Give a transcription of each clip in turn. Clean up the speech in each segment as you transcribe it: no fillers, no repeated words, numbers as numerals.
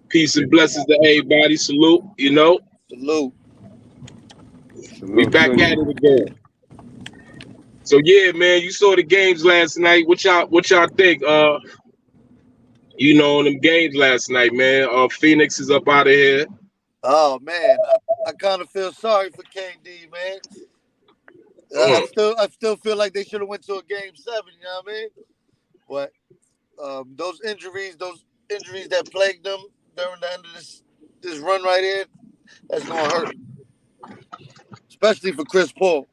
Peace and blessings to everybody. Salute, Salute. We back at it again. So yeah, man, you saw the games last night. What y'all think? Them games last night, man. Phoenix is up out of here. Oh man, I kind of feel sorry for KD, man. I still feel like they should have went to a game 7. You know what I mean? But those injuries that plagued them during the end of this run right here, that's gonna hurt, especially for Chris Paul.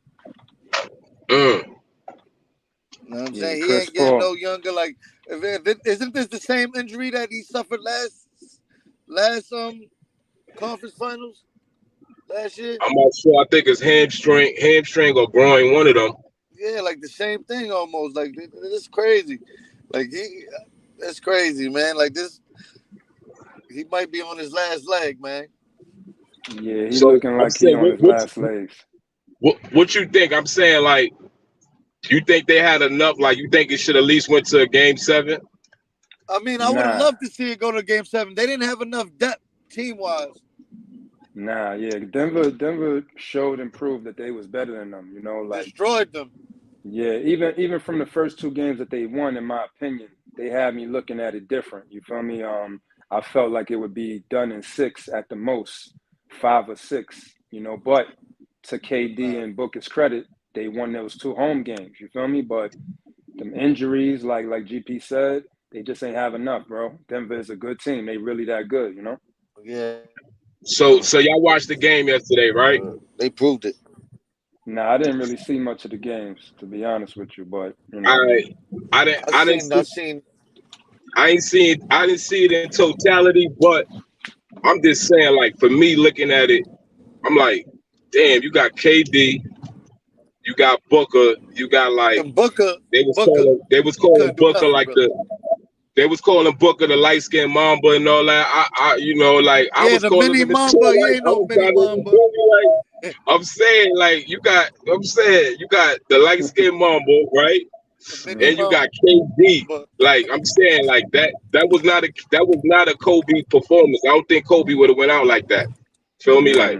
You know what I'm saying? He ain't getting no younger. Like, isn't this the same injury that he suffered last conference finals last year? I'm not sure. I think it's hamstring or groin, one of them. Yeah, like the same thing almost. Like, this is crazy. Like, that's crazy, man. Like, he might be on his last leg, man. Yeah, he's looking like he's on his last legs. What you think? I'm saying, like, you think they had enough? Like, you think it should at least went to a game 7? I mean, I would have loved to see it go to game 7. They didn't have enough depth team-wise. Nah, yeah. Denver showed and proved that they was better than them, like destroyed them. Yeah, even from the first 2 games that they won, in my opinion, they had me looking at it different. You feel me? I felt like it would be done in 6 at the most, 5 or 6, but to KD and Booker's credit, they won those 2 home games. You feel me? But them injuries, like GP said, they just ain't have enough, bro. Denver is a good team. They really that good, Yeah. So y'all watched the game yesterday, right? They proved it. Nah, I didn't really see much of the games, to be honest with you. But I didn't see it in totality, but I'm just saying, like, for me looking at it, I'm like, damn, you got KD, you got Booker, you got like Booker. They was calling Booker like they was calling Booker the light skinned Mamba and all that. I was calling him the mini Mamba. I'm saying you got the light skinned Mamba, right? And you got KD. Like, I'm saying, like, that was not a Kobe performance. I don't think Kobe would have went out like that. Feel me? Like,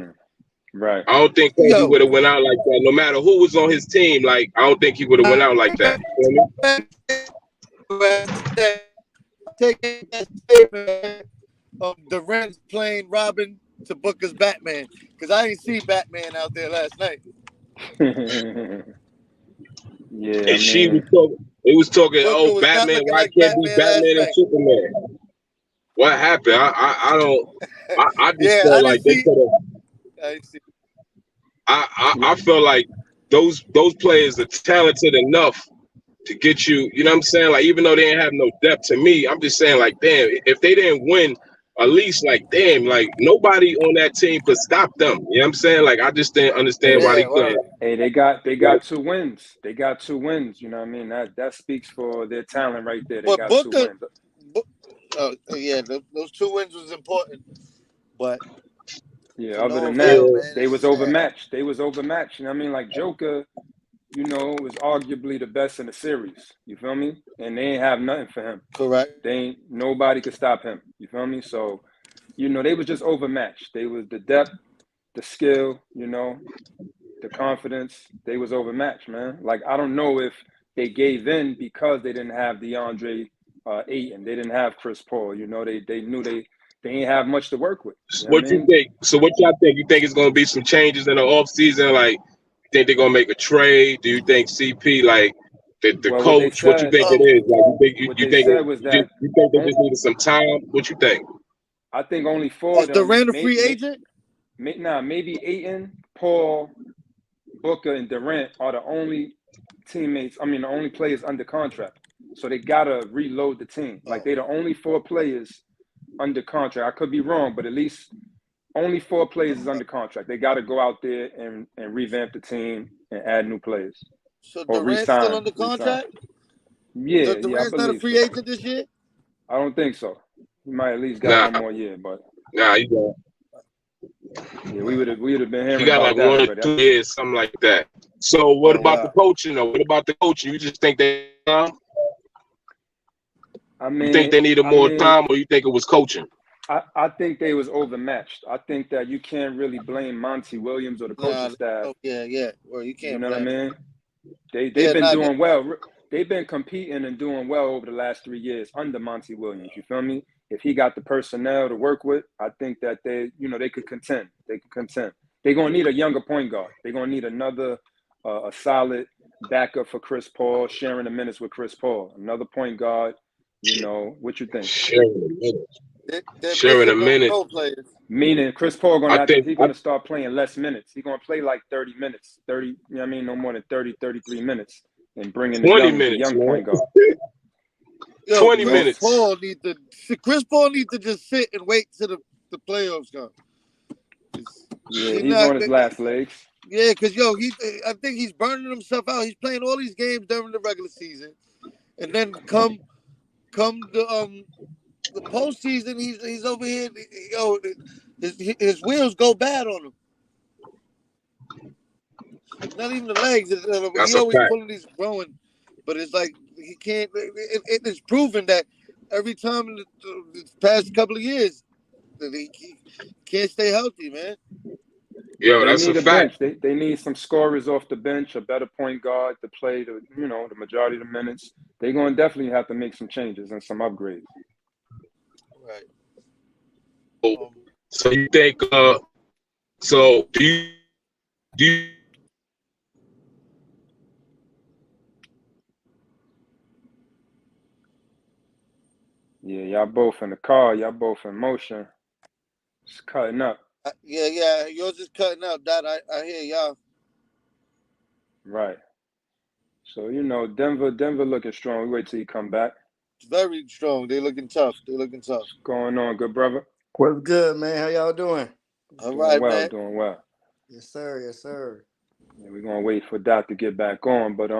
right. I don't think Kobe would have went out like that. No matter who was on his team, like, I don't think he would have went out like that. Feel me? Taking that statement of Durant playing Robin to Booker's Batman, because I didn't see Batman out there last night. Yeah, and it was talking. Oh, Batman! Why can't be Batman and Superman? What happened? I just felt like they could have. I felt like those players are talented enough to get you. You know what I'm saying? Like, even though they didn't have no depth, to me, I'm just saying, like, damn, if they didn't win, at least, like, damn, like, nobody on that team could stop them. You know what I'm saying? Like, I just didn't understand why they couldn't. Hey, they got 2 wins. They got 2 wins. You know what I mean? That speaks for their talent right there. They got Booker, 2 wins. Those 2 wins was important. But yeah, other than that, they was overmatched. They was overmatched. You know what I mean? Like, Joker, was arguably the best in the series. You feel me? And they ain't have nothing for him. Correct. Nobody could stop him. You feel me? So, they was just overmatched. They was the depth, the skill, the confidence. They was overmatched, man. Like, I don't know if they gave in because they didn't have DeAndre Ayton. They didn't have Chris Paul. They knew they ain't have much to work with. What you think? So what y'all think? You think it's going to be some changes in the offseason? Like, think they're gonna make a trade? Do you think CP, like, the coach? What you think it is? Like, you think they just needed some time? What you think? I think only 4 of them. Durant a free agent? Maybe Ayton, Paul, Booker, and Durant are the only teammates. I mean, the only players under contract. So they gotta reload the team. Like, they the only 4 players under contract. I could be wrong, but at least only 4 players is under contract. They got to go out there and revamp the team and add new players. So Durant's still under contract? Yeah. Durant's not a free agent this year? I don't think so. He might at least got 1 more year, but you don't. Yeah, we would have been hearing. You got like 1 or 2 years, something like that. So what about the coaching? What about the coaching? You just think they? I You think mean, they needed more time, or you think it was coaching? I think they was overmatched. I think that you can't really blame Monty Williams or the coaching staff. Oh, yeah. Well, you can't. You know what I mean? They've Yeah, been doing well. They've been competing and doing well over the last 3 years under Monty Williams. You feel me? If he got the personnel to work with, I think that they could contend. They could contend. They're gonna need a younger point guard. They're gonna need another a solid backup for Chris Paul, sharing the minutes with Chris Paul. Another point guard. You know what you think? Sharing the minutes. They're Sharing the missing minutes. role players. Meaning Chris Paul gonna start playing less minutes. He's gonna play like 30 minutes, 30. You know what I mean? No more than 30, 33 minutes, and bringing the young point guard. 20 minutes. Chris Paul needs to just sit and wait till the playoffs come. Yeah, he's on his last legs. Yeah, because I think he's burning himself out. He's playing all these games during the regular season, and then come the postseason, he's over here. His wheels go bad on him. Not even the legs. He always pulling these growing, but it's like he can't. It is proven that every time in the past couple of years that he can't stay healthy, man. Yeah, that's a fact. They need some scorers off the bench, a better point guard to play the majority of the minutes. They're going to definitely have to make some changes and some upgrades. Right. So you think? So do you? Yeah, y'all both in the car. Y'all both in motion. It's cutting up. Yeah. Yours is cutting up. That I hear y'all. Right. So Denver looking strong. We wait till you come back. Very strong. They looking tough. What's going on, good brother? What's good, man? How y'all doing? All right, man. Doing well. Yes, sir. Yeah, we're gonna wait for Doc to get back on, but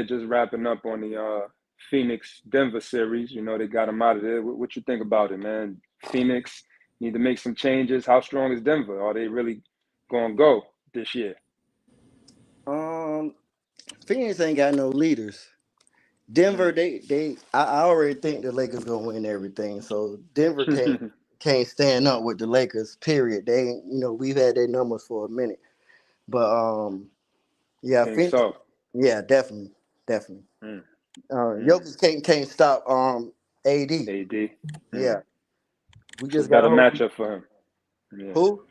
just wrapping up on the Phoenix Denver series. They got him out of there. What you think about it, man? Phoenix need to make some changes. How strong is Denver? Are they really gonna go this year? Phoenix ain't got no leaders. Denver, I already think the Lakers gonna win everything. So Denver can't stand up with the Lakers. Period. They we've had their numbers for a minute, but yeah, Phoenix. So. Yeah, definitely. Jokic can't stop AD. Yeah, we just got a matchup for him. Yeah. Who?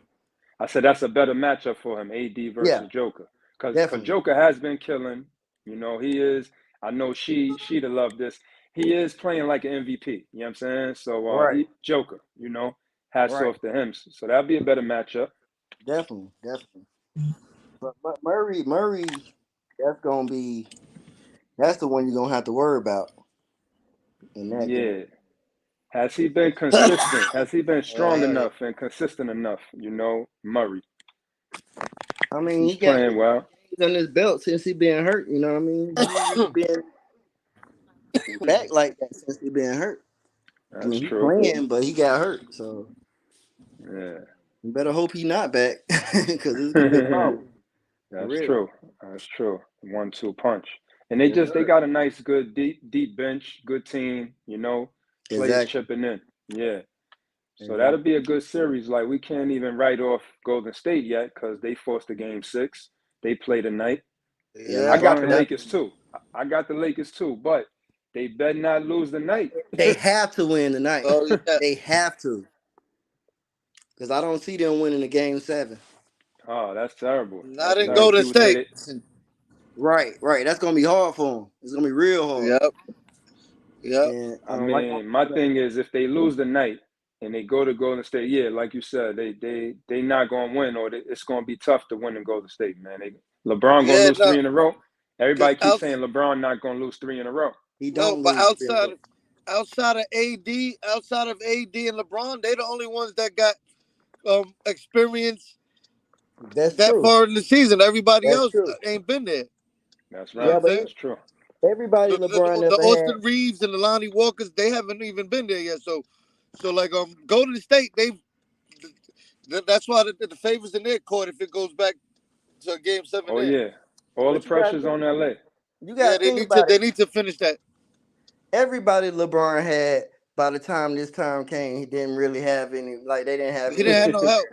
I said that's a better matchup for him, AD versus Joker, because Joker has been killing. He is. I know she'd love this. He is playing like an MVP. You know what I'm saying? So Joker, hats off to him. So that'd be a better matchup. Definitely. But Murray, that's the one you're gonna have to worry about. In that game. Has he been consistent? Has he been strong enough and consistent enough? Murray. I mean, he's playing well. He's on his belt since he been hurt. You know what I mean? He's been back like that since he been hurt. That's he's true. Playing, but he got hurt. So yeah, you better hope he's not back because it's gonna be a problem. That's true. 1-2 punch. And they got a nice, good, deep bench, good team, players chipping in. Yeah. So that'll be a good series. Like, we can't even write off Golden State yet because they forced a game 6. They play tonight. Yeah, I got the Lakers too. But they better not lose tonight. They have to win tonight. They have to. Because I don't see them winning the game 7. Oh, that's terrible. Not in Golden State. Right. That's gonna be hard for them. It's gonna be real hard. Yep. And, I mean, my thing is, if they lose the night and they go to Golden State, like you said, they not gonna win, or it's gonna be tough to win in Golden State, man. LeBron gonna lose 3 in a row. Everybody keeps saying LeBron not gonna lose 3 in a row. He don't. But outside of AD and LeBron, they the only ones that got experience. That's that true. far in the season. Everybody else ain't been there. That's right. Yeah, that's true. Everybody LeBron the Austin Reeves and the Lonnie Walkers, they haven't even been there yet. So like Golden State, that's why the favors in their court if it goes back to a game 7. Oh yeah, all the pressure's on LA. You got they need to finish that. everybody LeBron had by the time this time came, he didn't really have any. Like they didn't have He didn't have no any. help.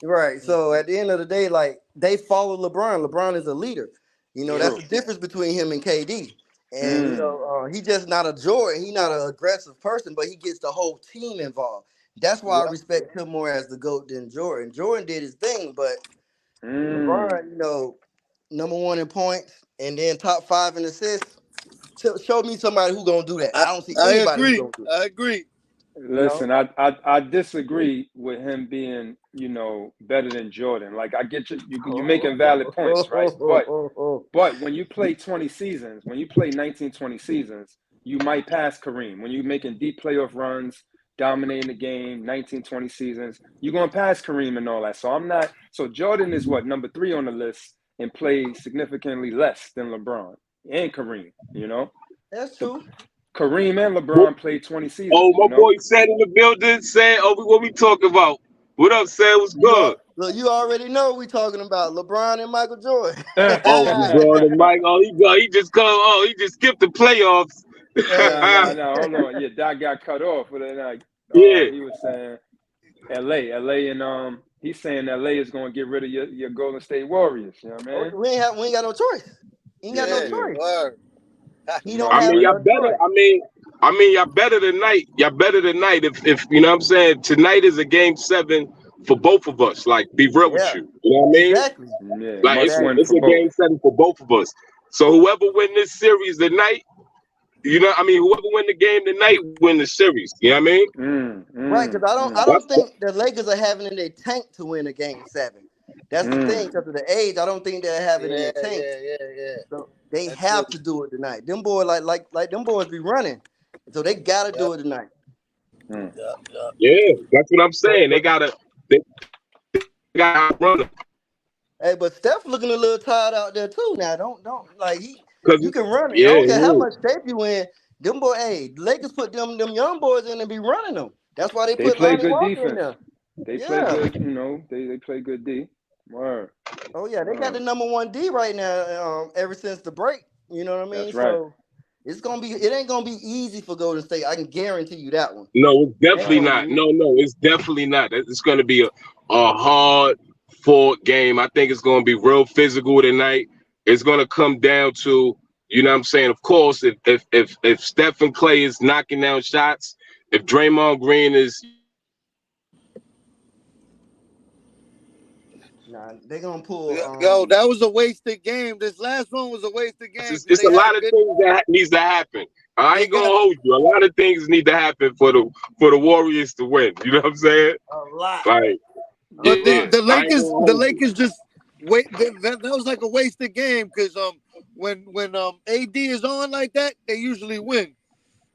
Right. So at the end of the day, like they follow LeBron. LeBron is a leader. That's True. the difference between him and KD. And he just not a Jordan. He not an aggressive person, but he gets the whole team involved. That's why I respect him more as the GOAT than Jordan. Jordan did his thing, but LeBron, number one in points and then top 5 in assists. Show me somebody who gonna do that. I don't see anybody who gonna do it. I agree. Listen, I disagree with him being, better than Jordan. Like I get you're making valid points, right? But when you play 20 seasons, when you play 19, 20 seasons, you might pass Kareem. When you're making deep playoff runs, dominating the game, 19, 20 seasons, you're gonna pass Kareem and all that. So Jordan is what, number 3 on the list and plays significantly less than LeBron and Kareem, That's true. Kareem and LeBron played 20 seasons. Oh, my boy said in the building, said, what we talking about? What up, Sam? What's good? Look, you already know we talking about LeBron and Michael Jordan. LeBron and Mike. He just come. He just skipped the playoffs. No, hold on. Yeah, that got cut off. But then, he was saying LA, and he's saying LA is going to get rid of your Golden State Warriors. You know what I mean? We ain't got no choice. He ain't got no choice. He don't I mean, have y'all better. I mean, y'all better tonight. Y'all better tonight. If you know what I'm saying, tonight is a game 7 for both of us. Like, be real with you. You know what I mean? Exactly. Yeah, like it's a game 7 for both of us. So whoever win this series tonight, whoever win the game tonight win the series. You know what I mean? Right, because I don't think the Lakers are having in their tank to win a game 7. That's the thing, because of the age. I don't think they're having in their tank. Yeah. So they have to do it tonight. Them boys like them boys be running, so they gotta do it tonight. Yeah, that's what I'm saying. They gotta run them. Hey, but Steph looking a little tired out there too. Now, don't like you can run it. Yeah, I don't care how much shape you in. Them boy, the Lakers put them young boys in and be running them. That's why they put play Lonnie good Walker defense. in there. They play good. They play good D. Word. Oh yeah, they got the number 1 D right now. Ever since the break, you know what I mean. That's right. So it ain't gonna be easy for Golden State. I can guarantee you that one. No, it's definitely not. No, it's definitely not. It's going to be a hard fought game. I think it's going to be real physical tonight. It's going to come down to, you know what I'm saying? Of course, if Stephen Clay is knocking down shots, if Draymond Green is. Nah, they gonna pull. Yo, that was a wasted game. This last one was a wasted game. It's a lot of things that needs to happen. I ain't gonna hold you. A lot of things need to happen for the Warriors to win. You know what I'm saying? A lot. Like, but the Lakers just wait. That was like a wasted game because when AD is on like that, they usually win,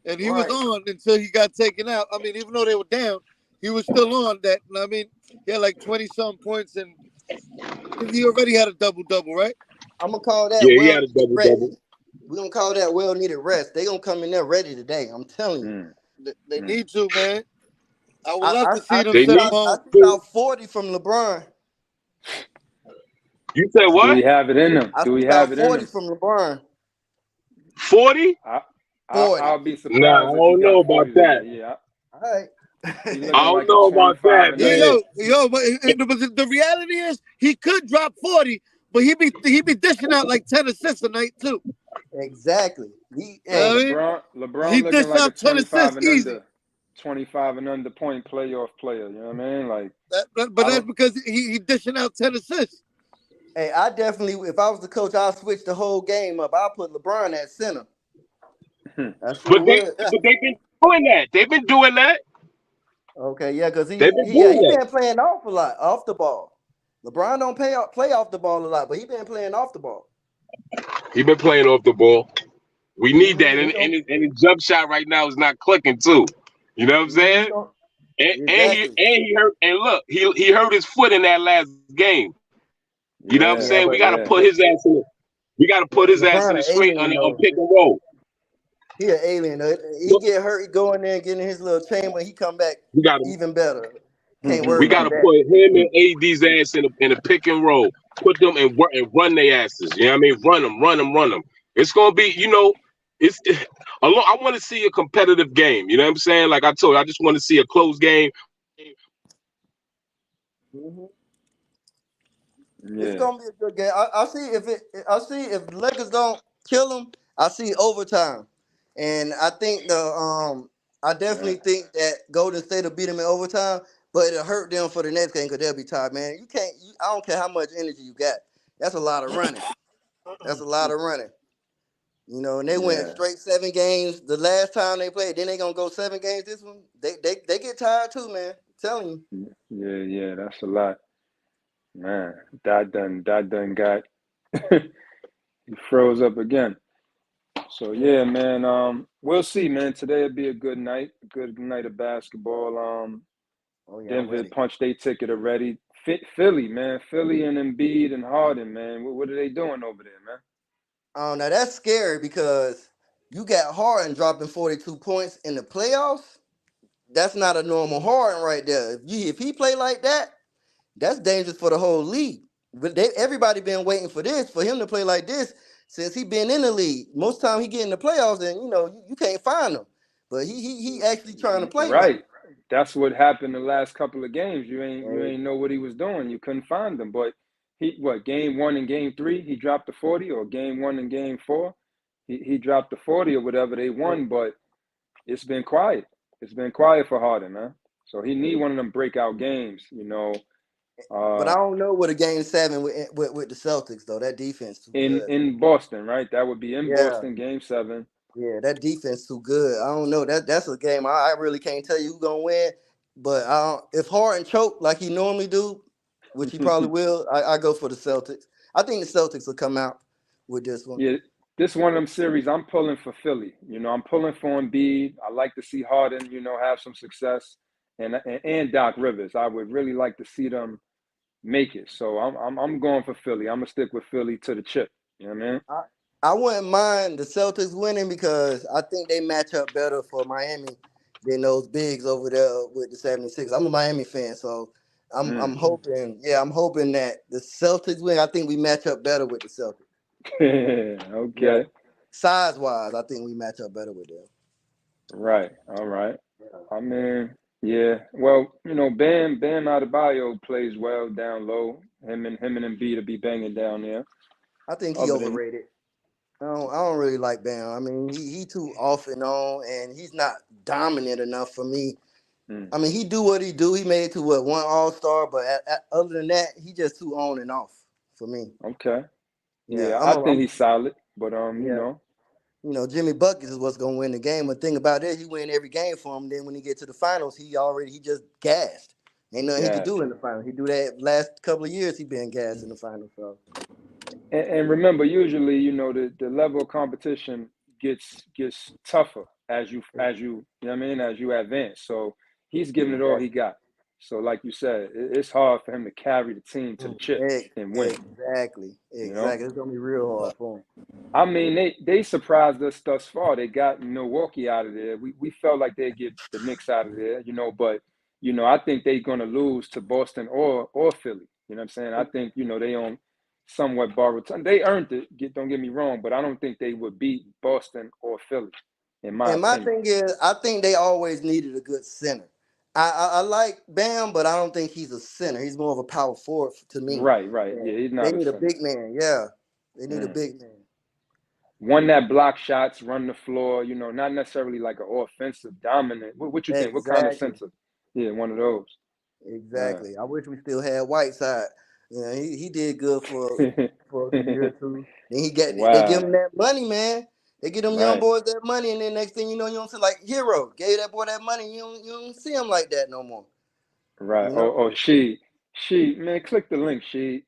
and he was on until he got taken out. I mean, even though they were down, he was still on that. I mean, he had like 20-some points, and he already had a double-double, right? I'm gonna call that. Yeah, he had a double-double. We're gonna call that well-needed rest. They gonna come in there ready today. I'm telling you. They need to, man. I would love to see them send him home. I see about 40 from LeBron. You said what? Do we have it in them? Do we have it in them? 40 from LeBron. 40? I'll be surprised. No, I don't know about that. Yeah. All right. I don't know about that. But the reality is he could drop 40, but he be dishing out like 10 assists a night too. Exactly. LeBron he looking like a 25 and under, 25 and under point playoff player. You know what I mean? Like but that's because he dishing out 10 assists. Hey, I definitely, if I was the coach, I'll switch the whole game up. I'll put LeBron at center. But they've been doing that. They've been doing that. Okay, yeah, because he been playing off a lot, off the ball. LeBron don't play off the ball a lot, but he been playing off the ball. He been playing off the ball. We need that, and his jump shot right now is not clicking too. You know what I'm saying? And he hurt. And look, he hurt his foot in that last game. You know what I'm saying? We gotta put his ass in. We gotta put his ass in the straight on pick and roll. He an alien. He get hurt, he go in there and get in his little chamber. He come back even better. We gotta put him and AD's ass in a pick and roll. Put them and run their asses. You know what I mean? Run them. It's gonna be, it's I want to see a competitive game. You know what I'm saying? Like I told you, I just want to see a close game. Mm-hmm. It's Yeah. gonna be a good game. I see if it. I see if the Lakers don't kill them. I see overtime, and I think I definitely think that Golden State will beat them in overtime, but it'll hurt them for the next game because they'll be tired, man. You can't. I don't care how much energy you got. That's a lot of running. That's a lot of running. You know, and they went Yeah. straight 7 games the last time they played. Then they gonna go 7 games this one. They get tired too, man. I'm telling you. Yeah, that's a lot. Man, that done got he froze up again. So yeah, man. We'll see, man. Today'll be a good night of basketball. Oh yeah, I'm Denver ready. punched their ticket already. Philly, man. Philly and Embiid and Harden, man. What are they doing over there, man? Now that's scary because you got Harden dropping 42 points in the playoffs. That's not a normal Harden right there. If he play like that, that's dangerous for the whole league. But everybody been waiting for him to play like this since he been in the league. Most time he get in the playoffs and you can't find him. But he actually trying to play now. Right. That's what happened the last couple of games. You Right. ain't know what he was doing. You couldn't find him. But game 1 and game 3, he dropped the 40, or game 1 and game 4, he dropped the 40 or whatever they won, but it's been quiet. It's been quiet for Harden, man. So he need one of them breakout games, But I don't know what a game 7 with the Celtics though. That defense too good. in Boston, right? That would be in Yeah. Boston, game 7. Yeah, that defense too good. I don't know. That's a game I really can't tell you who's gonna win. But if Harden choke like he normally do, which he probably will, I go for the Celtics. I think the Celtics will come out with this one. Yeah, this one of them series I'm pulling for Philly. I'm pulling for Embiid. I like to see Harden, have some success, and Doc Rivers. I would really like to see them make it. So I'm going for Philly. I'm gonna stick with Philly to the chip. You know what I mean? I wouldn't mind the Celtics winning because I think they match up better for Miami than those bigs over there with the 76. I'm a Miami fan, so I'm hoping, I'm hoping that the Celtics win. I think we match up better with the Celtics. Okay. Yeah. Size wise, I think we match up better with them. Right. All right. I mean, yeah. Well, Bam Adebayo plays well down low. Him and Embiid to be banging down there. I think he overrated. I don't really like Bam. I mean, he too off and on, and he's not dominant enough for me. I mean, he do what he do. He made it to one All-Star, but other than that, he just too on and off for me. Okay. Yeah, I think he's solid, but Jimmy Buckets is what's gonna win the game. The thing about it, he win every game for him. Then when he get to the finals, he just gassed. Ain't nothing he could do in the finals. He do that last couple of years. He been gassed in the finals. So. And remember, usually, the level of competition gets tougher as you you know what I mean, as you advance. So he's giving it all he got. So like you said, it's hard for him to carry the team to the chip and win. Exactly. It's gonna be real hard for him. I mean, they surprised us thus far. They got Milwaukee out of there. We felt like they'd get the Knicks out of there, but I think they're gonna lose to Boston or Philly. You know what I'm saying? I think, they on somewhat borrowed time. They earned it, don't get me wrong, but I don't think they would beat Boston or Philly, in my opinion. My thing is, I think they always needed a good center. I like Bam, but I don't think he's a center. He's more of a power forward to me. Right. Yeah, he's not. They need a big man. Yeah, they need a big man. One that block shots, run the floor. Not necessarily like an offensive dominant. What you think? What kind of center? Yeah, one of those. Exactly. I wish we still had Whiteside. He did good for a year or two. Then they give him that money, man. They get them young boys that money, and then next thing you know, you don't see like Hero gave that boy that money. You don't see him like that no more. Right. She man, click the link. He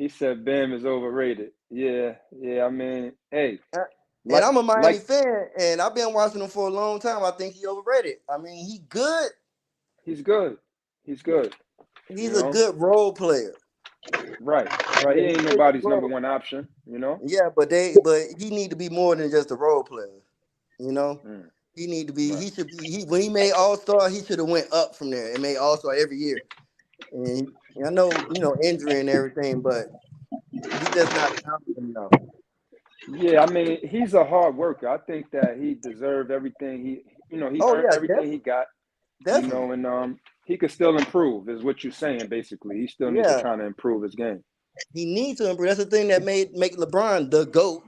said Bam is overrated. Yeah. I mean, hey. And I'm a Miami fan, and I've been watching him for a long time. I think he overrated. I mean, he good. He's good. He's a good role player. Right. He ain't nobody's number one option, Yeah, but he need to be more than just a role player. He need to be. He should be. When he made All-Star, he should have went up from there and made All-Star every year. And I know, injury and everything, but he just not dominant enough. Yeah, I mean, he's a hard worker. I think that he deserved everything he earned everything he got. Definitely. And he could still improve, is what you're saying. Basically, he still needs to kind of improve his game. He needs to improve. That's the thing that make LeBron the GOAT,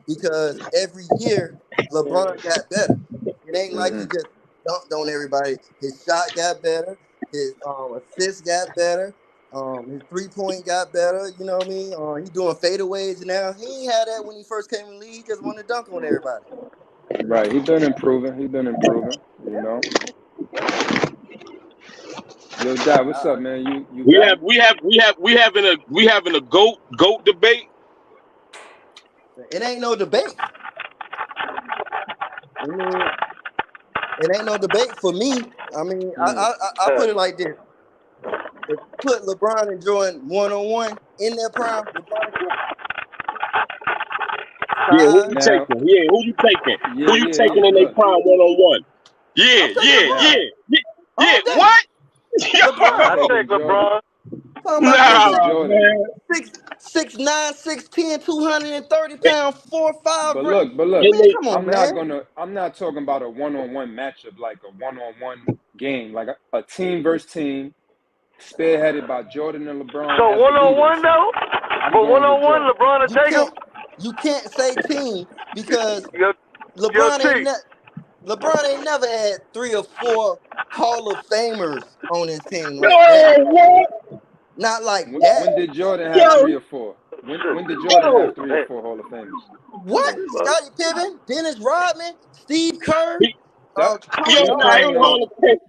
because every year LeBron got better. It ain't like he just dunked on everybody. His shot got better. His assists got better. His 3-point got better. You know what I mean? He doing fadeaways now. He ain't had that when he first came in the league. He just wanted to dunk on everybody. Right. He's been improving. You know. Yo, Dad, what's up, man? We having a goat debate. It ain't no debate. I mean, it ain't no debate for me. I mean, I put it like this: if you put LeBron and Jordan 1-on-1 in their prime, LeBron killed. Yeah, who you taking? Yeah, who you taking? Who you taking in their prime 1-on-1? Yeah. What? I take LeBron. Nah, man. 6'9", 6'10", 230 pounds, 4'5". But look. Man, come on, I'm not talking about a 1-on-1 matchup, like a 1-on-1 game, like a team versus team, spearheaded by Jordan and LeBron. So 1-on-1 though. But 1-on-1, LeBron will take him. You can't say team because LeBron ain't never had 3 or 4 Hall of Famers on his team like that. Not like that. When did Jordan have 3 or 4? When did Jordan have 3 or 4 Hall of Famers? What? Scottie Pippen, Dennis Rodman, Steve Kerr. Come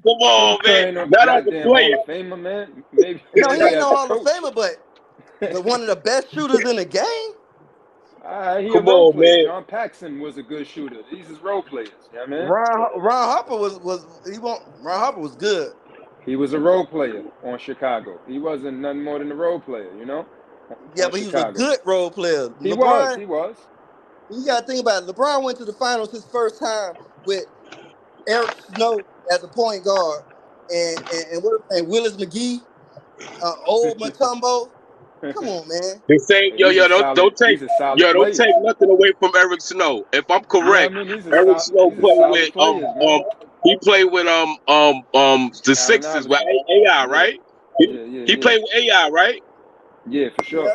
on, man. Not on the player. Hall of Famer, man. Maybe no, he ain't no Hall of Famer, but one of the best shooters in the game. He a role player. Man. John Paxson was a good shooter. These is role players. Yeah, man. Ron Harper Ron Harper was good. He was a role player on Chicago. He wasn't nothing more than a role player, you know? Yeah, but he was a good role player. He was. You got to think about it. LeBron went to the finals his first time with Eric Snow as a point guard and Willis McGee, Old Mutombo. Come on, man. The same, don't take nothing away from Eric Snow. If I'm correct, Eric Snow played with he played with the Sixers with AI, right? He played with AI, right? Yeah, for sure.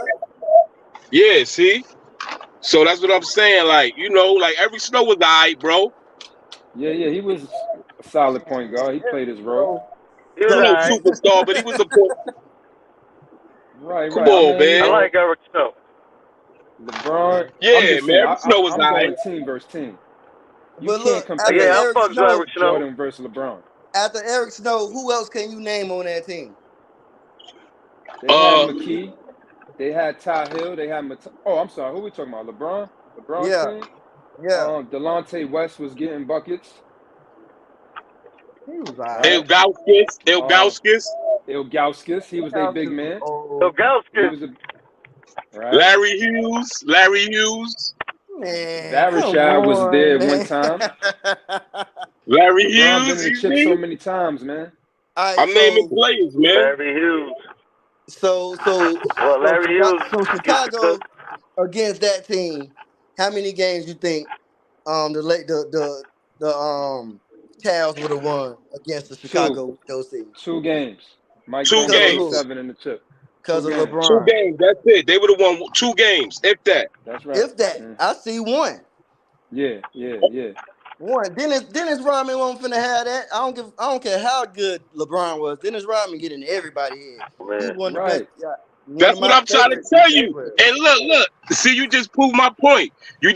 Yeah, see? So that's what I'm saying. Like, like Eric Snow was alright, bro. Yeah, he was a solid point guard. He played his role. He was no superstar, but he was a point. Right. Come on, man. I like Eric Snow. LeBron. Yeah, man. Eric Snow was I'm going team versus team. You can't compare Eric Snow, Jordan versus LeBron. After Eric Snow, who else can you name on that team? They had McKee. They had Ty Hill. They had I'm sorry. Who we talking about? LeBron? LeBron's team? Yeah. Delonte West was getting buckets. He was all right. Ilgauskas. He was their big man. Ilgauskas. Right. Larry Hughes. Man, Varishai was there one time. Larry LeBron Hughes. Been in the chip so many times, man. I'm naming players, man. Larry Hughes. So Chicago against that team, how many games you think the Cavs would have won against the Chicago with those teams? 2 games. Mike 2 games. 7 in the chip. Because of LeBron. 2 games. That's it. They would have won 2 games, if that. That's right. If that. I see 1. Yeah. 1. Dennis Rodman wasn't finna have that. I don't care how good LeBron was. Dennis Rodman getting everybody in. He won the best. Yeah. That's what I'm trying to tell you. And look. See, you just proved my point. You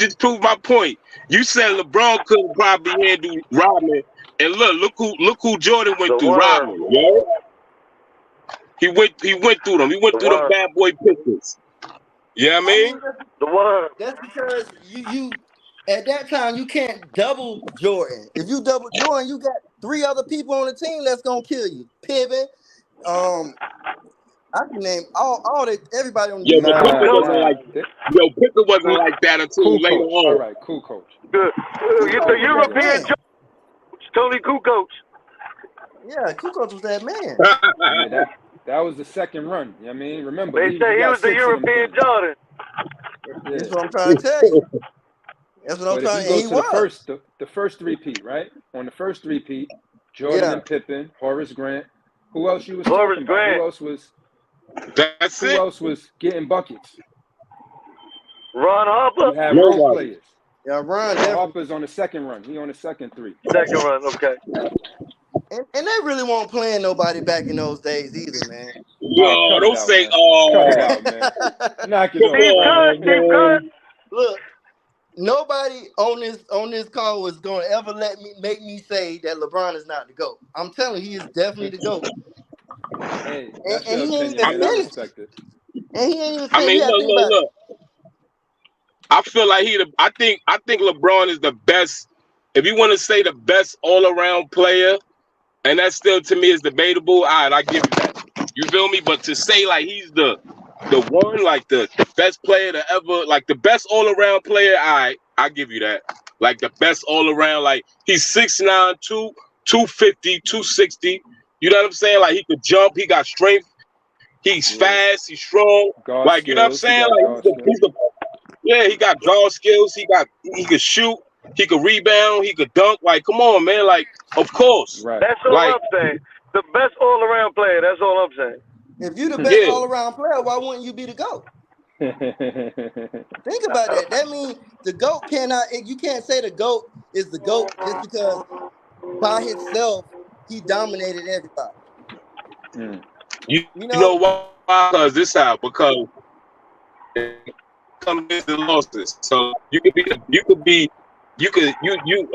You said LeBron couldn't probably handle Rodman, and look who Jordan went through. Rodman, yo. He went through them. He went through them bad boy pictures. You know what I mean? That's because you at that time you can't double Jordan. If you double Jordan, you got 3 other people on the team that's gonna kill you. Pippen, I can name everybody on the team. Pippen wasn't like that until later on. All right, cool coach. Good. The European Tony Kukoc. Yeah, Kukoc was that man. That was the second run. You know what I mean? Remember, they say he was the European Jordan. That's what I'm trying to tell you. That's what I'm But if trying. you And go he to was. the first three-peat, right? On the first three-peat, Jordan and Pippen, Horace Grant. Who else you was talking about? Who else was? Who else was getting buckets? Ron Harper. You have role players. Yeah, Ron Harper's on the second run. He on the second three. Second run, okay. And they really weren't playing nobody back in those days either, man. Yo, don't say, cut it out, man. Knock it off. Steve Kerr. Look, nobody on this call was going to ever make me say that LeBron is not the GOAT. I'm telling you, he is definitely the GOAT. Hey, that's and your opinion, man. I respect it. And he ain't even I mean, look. I feel like I think LeBron is the best. If you want to say the best all-around player, and that still to me is debatable, all right, I give you that. You feel me? But to say like he's the one, like the best player to ever, like the best all-around player, all right, I give you that. Like the best all-around, like he's 6'9", 250, 260. You know what I'm saying? Like he could jump, he got strength, he's fast, he's strong. Guard like skills, you know what I'm saying? Like he got guard skills, he could shoot, he could rebound, he could dunk. Like, come on, man. Like, of course. Right. That's all I'm saying. The best all-around player. That's all I'm saying. If you're the best all-around player, why wouldn't you be the GOAT? Think about that. That means the GOAT you can't say the GOAT is the GOAT just because by himself he dominated everybody. You know why? Because comes into losses. So a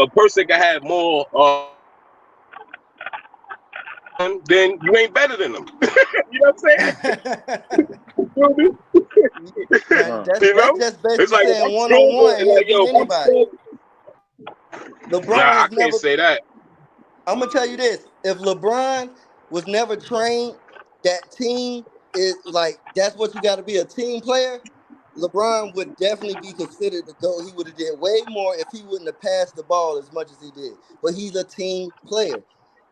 person can have more then you ain't better than them. You know what I'm saying? That's just basically like, saying one-on-one, he'll beat anybody. LeBron I can't say that. I'm gonna tell you this: if LeBron was never trained, that team is like that's what you got to be, a team player. LeBron would definitely be considered the GOAT. He would have did way more if he wouldn't have passed the ball as much as he did. But he's a team player.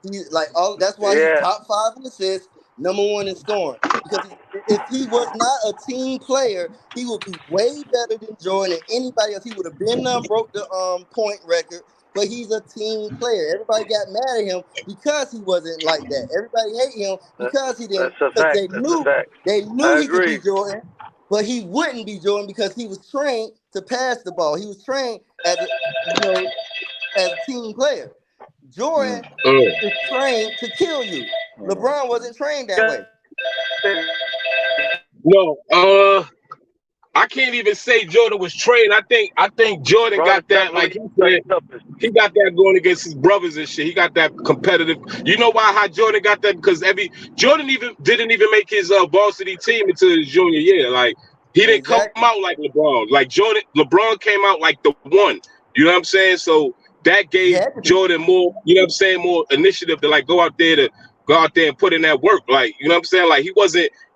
He's like that's why he's top 5 in assists, number 1 in scoring. Because if he was not a team player, he would be way better than Jordan and anybody else. He would have been broke the point record. But he's a team player. Everybody got mad at him because he wasn't like that. Everybody hate him because he didn't. Because they knew he could be Jordan. But he wouldn't be Jordan because he was trained to pass the ball. He was trained as a team player. Jordan is trained to kill you. LeBron wasn't trained that way. No, I can't even say Jordan was trained. I think Jordan got that, like he said, he got that going against his brothers and shit. He got that competitive. You know how Jordan got that? Because Jordan didn't even make his varsity team until his junior year. Like he didn't come out like LeBron. Like LeBron came out like the one. You know what I'm saying? So that gave Jordan more, you know what I'm saying, more initiative to like go out there and put in that work. Like, you know what I'm saying? Like he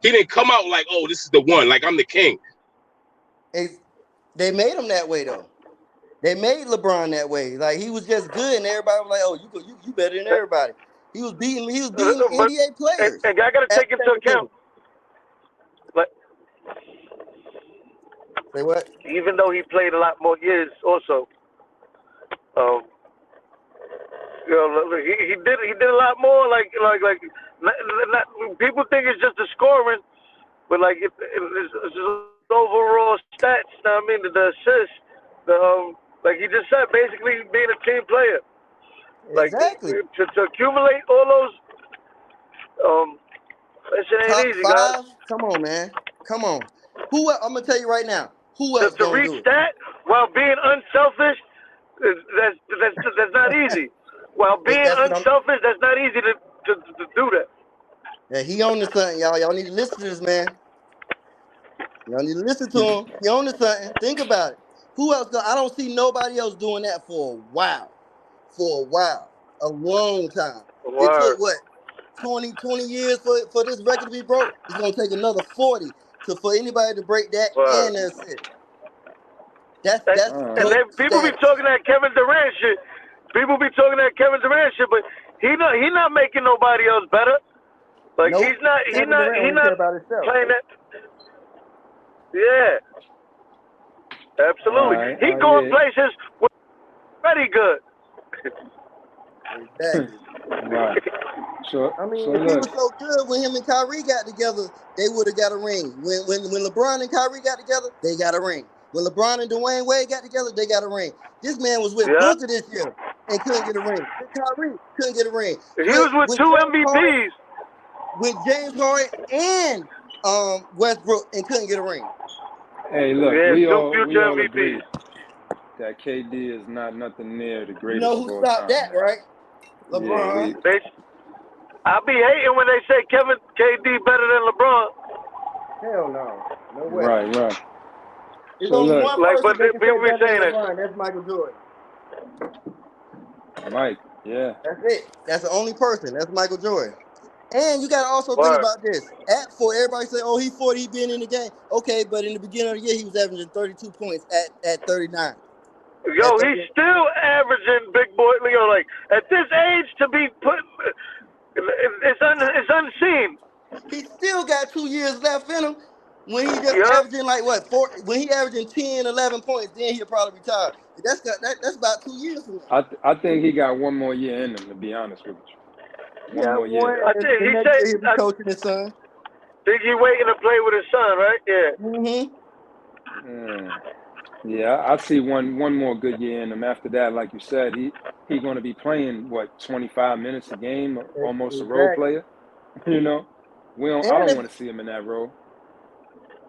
didn't come out like, oh, this is the one. Like I'm the king. They made him that way though. They made LeBron that way. Like he was just good, and everybody was like, "Oh, you better than everybody." He was beating NBA players. And I got to take into account, like, say what? Even though he played a lot more years, also, he did a lot more. Like not, people think it's just the scoring, but like it's just overall stats. I mean, the assists, like you just said, basically being a team player. Exactly. Like to accumulate all those, that shit ain't top easy, 5? guys. Come on, man. Come on. I'm gonna tell you right now. Who else to reach that while being unselfish? That's not easy. While being unselfish, that's not easy to do that. Yeah, he on to something, y'all. Y'all need to listen to this man. Y'all need to listen to him. He on to something. Think about it. Who else? I don't see nobody else doing that for a while. A long time. Word. It took what? 20 years for this record to be broke. It's gonna take another 40 for anybody to break that. Word. And that's it. That's and then people be talking that Kevin Durant shit. People be talking that Kevin Durant shit, but he not making nobody else better. Like nope. he's not playing that. Yeah. Absolutely. He going places where very good. Exactly. Right. So I mean, so if he look, was so good when him and Kyrie got together, they would have got a ring. When LeBron and Kyrie got together, they got a ring. When LeBron and Dwayne Wade got together, they got a ring. This man was with Yeah. Booker this year and couldn't get a ring. With Kyrie, couldn't get a ring. He was with two MVPs. With James Harden and Westbrook and couldn't get a ring. hey, look, Yeah, we two all future agree MVPs. that KD is not nothing near the You greatest know of who all stopped time, that, man. right? Yeah, LeBron. I be hating when they say KD better than LeBron. Hell no. No way. right. There's So only look, one Like, person but that can say people be better saying than that. LeBron. That's Michael Jordan. Mike, yeah. That's it. That's the only person. That's Michael Jordan. And you got to also think Word. about this. Everybody say, oh, he's 40, he been in the game. Okay, but in the beginning of the year, he was averaging 32 points at 39. Yo, he's still averaging big boy. Like at this age to be put, it's unseen. He still got 2 years left in him. When he just averaging like what, 4, when he averaging 10, 11 points, then he'll probably retire. That's about 2 years from now. I think he got one more year in him, to be honest with you. One more year. I think he said he'll be coaching his son. Think he waiting to play with his son, right? Yeah. Yeah, I see one more good year in him. After that, like you said, he going to be playing 25 minutes a game, almost a role player. You know, I don't want to see him in that role.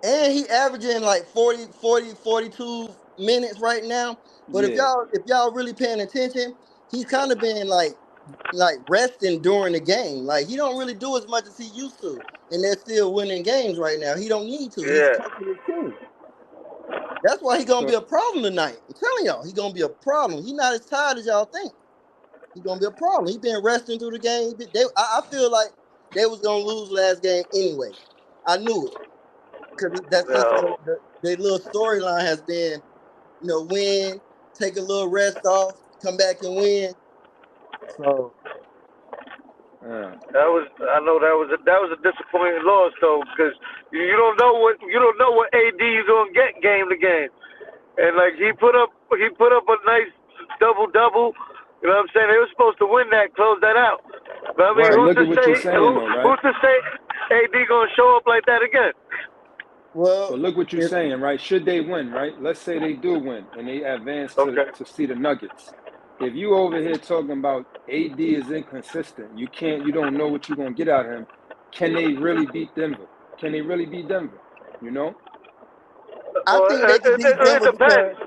And he averaging like 42 minutes right now. But if y'all really paying attention, he's kind of been like resting during the game. Like he don't really do as much as he used to. And they're still winning games right now. He don't need to. He's coaching his team. That's why he's gonna be a problem tonight. I'm telling y'all, he's gonna be a problem. He's not as tired as y'all think. He's gonna be a problem. He's been resting through the game. I feel like they was gonna lose last game anyway. I knew it. Because that's just the little storyline has been, win, take a little rest off, come back and win. So I know that was a disappointing loss though, because you don't know what AD is gonna get game to game, and like he put up a nice double. You know what I'm saying? They were supposed to win that, close that out. But I mean, who's to say AD gonna show up like that again? Well, but look what you're saying, right? Should they win, right? Let's say they do win and they advance to see the Nuggets. If you over here talking about AD is inconsistent, you don't know what you're gonna get out of him. Can they really beat Denver? You know? I think they can beat Denver. It depends.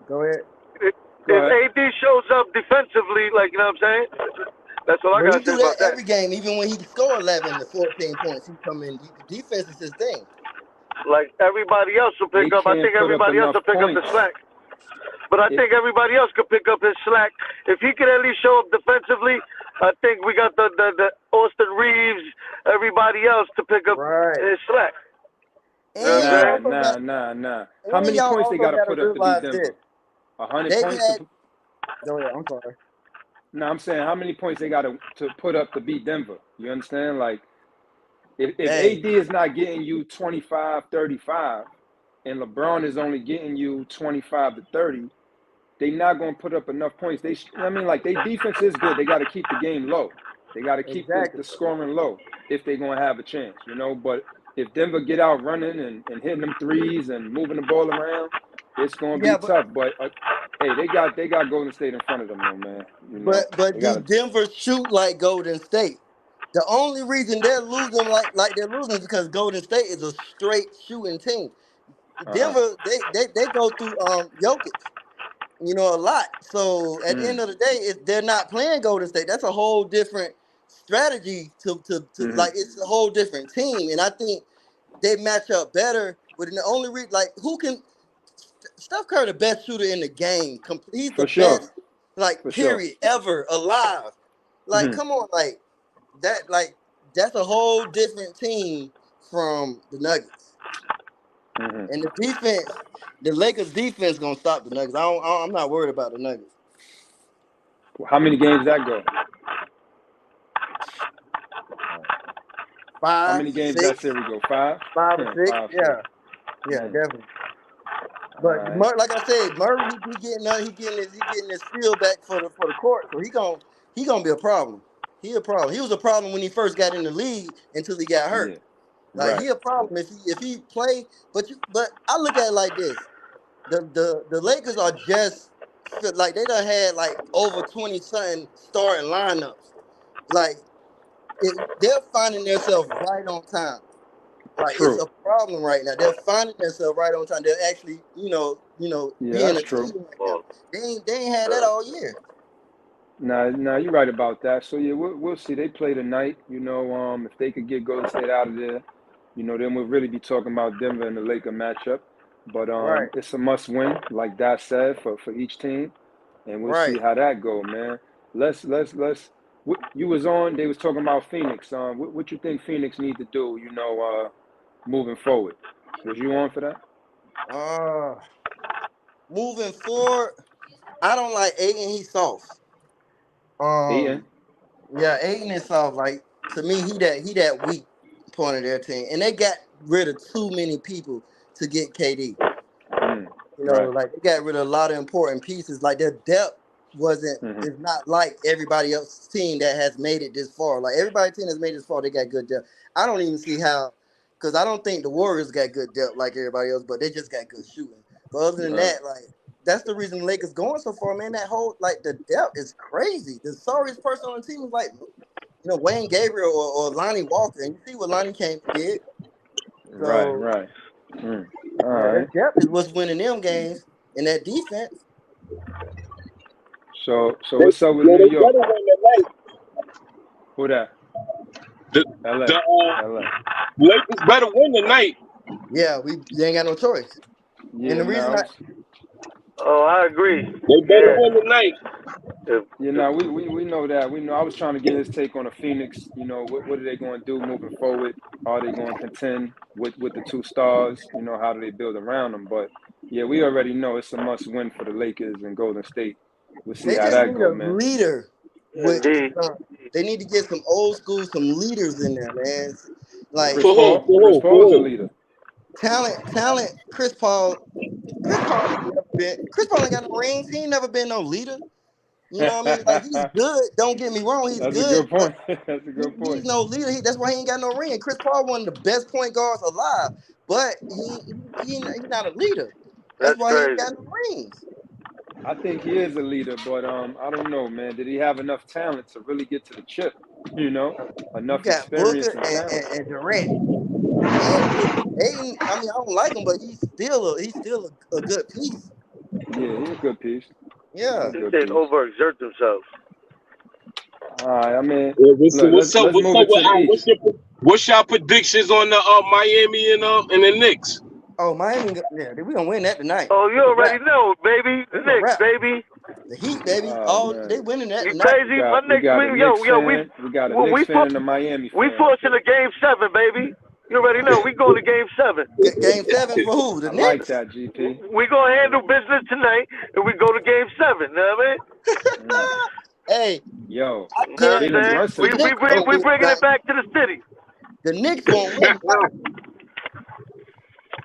Go ahead. If AD shows up defensively, like, you know what I'm saying? That's what I got to say about that. Every game, even when he score 11 to 14 points, he come in. Defense is his thing. Like everybody else will pick up. I think everybody else will pick up the slack. But I think everybody else could pick up his slack. If he could at least show up defensively, I think we got the Austin Reeves, everybody else to pick up his slack. Nah. How many points they got to put up to beat Denver? 100 points? Go ahead. I'm sorry. No, I'm saying how many points they got to put up to beat Denver? You understand? Like, if AD is not getting you 25, 35, and LeBron is only getting you 25 to 30, they're not going to put up enough points. Their defense is good. They got to keep the game low. They got to keep the scoring low if they're going to have a chance, But if Denver get out running and hitting them threes and moving the ball around, it's going to be tough. But hey, they got Golden State in front of them, though, man. But do Denver shoot like Golden State? The only reason they're losing like they're losing is because Golden State is a straight shooting team. Denver, they go through Jokic, a lot. So at the end of the day, they're not playing Golden State. That's a whole different strategy to like it's a whole different team. And I think they match up better with the only reason who can Steph Curry the best shooter in the game. He's the best period ever alive. Like come on, that's a whole different team from the Nuggets. And the defense, the Lakers defense gonna stop the Nuggets. I'm not worried about the Nuggets. How many games that go? 5. How many games 6, that series go? 5? 5 or 6. Yeah, definitely. But like I said, Murray he getting his feel back for the court, so he gonna be a problem. He a problem. He was a problem when he first got in the league until he got hurt. Yeah. Like Right. he a problem if he play. But I look at it like this: the Lakers are just like they done had like over 20 something starting lineups. Like they're finding themselves right on time. Like True. it's a problem right now. They're finding themselves right on time. They're actually, Yeah, being that's a true. team right now. They ain't had that all year. Nah, you're right about that. So yeah, we'll see. They play tonight. If they could get Golden State out of there, then we'll really be talking about Denver and the Laker matchup. But Right. it's a must win, like that said, for each team, and we'll see how that go, man. Let's. You was on. They was talking about Phoenix. What you think Phoenix need to do? Moving forward. Was you on for that? Moving forward, I don't like Aiden. He's soft. Aiden? Yeah, Aiden is soft. Like to me, he that weak point of their team, and they got rid of too many people to get KD. Right. Like they got rid of a lot of important pieces. Like their depth is not like everybody else's team that has made it this far. Like everybody's team that's made it this far, they got good depth. I don't even see how, because I don't think the Warriors got good depth like everybody else, but they just got good shooting. But other than that, like that's the reason the Lakers going so far, man. That whole the depth is crazy. The sorriest person on the team is like Wayne Gabriel or Lonnie Walker, and you see what Lonnie came and did. So, right. That depth is what's winning them games, and that defense. So what's up with New York? Who that? LA. Lakers better win tonight. Yeah, they ain't got no choice. Yeah, and the reason I agree. They better win tonight. We know that. We know. I was trying to get his take on the Phoenix. What are they going to do moving forward? Are they going to contend with the two stars? How do they build around them? But yeah, we already know it's a must win for the Lakers and Golden State. We'll see how that goes, man. Leader. They need to get some old school, some leaders in there, man. Like Chris Paul's a leader. Talent. Chris Paul ain't got no rings. He ain't never been no leader. You know what I mean? Like he's good. Don't get me wrong. He's That's good. A good point. That's a good point. He's no leader. That's why he ain't got no ring. Chris Paul one of the best point guards alive, but he's not a leader. That's why he ain't got no rings. I think he is a leader, but I don't know, man. Did he have enough talent to really get to the chip? Enough experience Booker and talent. And Durant. Aiden, I don't like him, but he's still a good piece. Yeah, he's a good piece. Yeah, he didn't overexert themselves. All right, what's your predictions on the Miami and the Knicks? Oh, Miami, yeah, we gonna win that tonight. Oh, you already know, baby. The Knicks, baby. The Heat, baby. They winning that you tonight. Crazy? My Knicks, we got a Knicks fan and a Miami fan. We forcing a Game 7, baby. You already know. We going to Game 7. Game 7 for who? The Knicks? Like that, GP. We gonna handle business tonight, and we go to Game 7. You know what I mean? Hey, yo, we bringing it back to the city. The Knicks gonna win.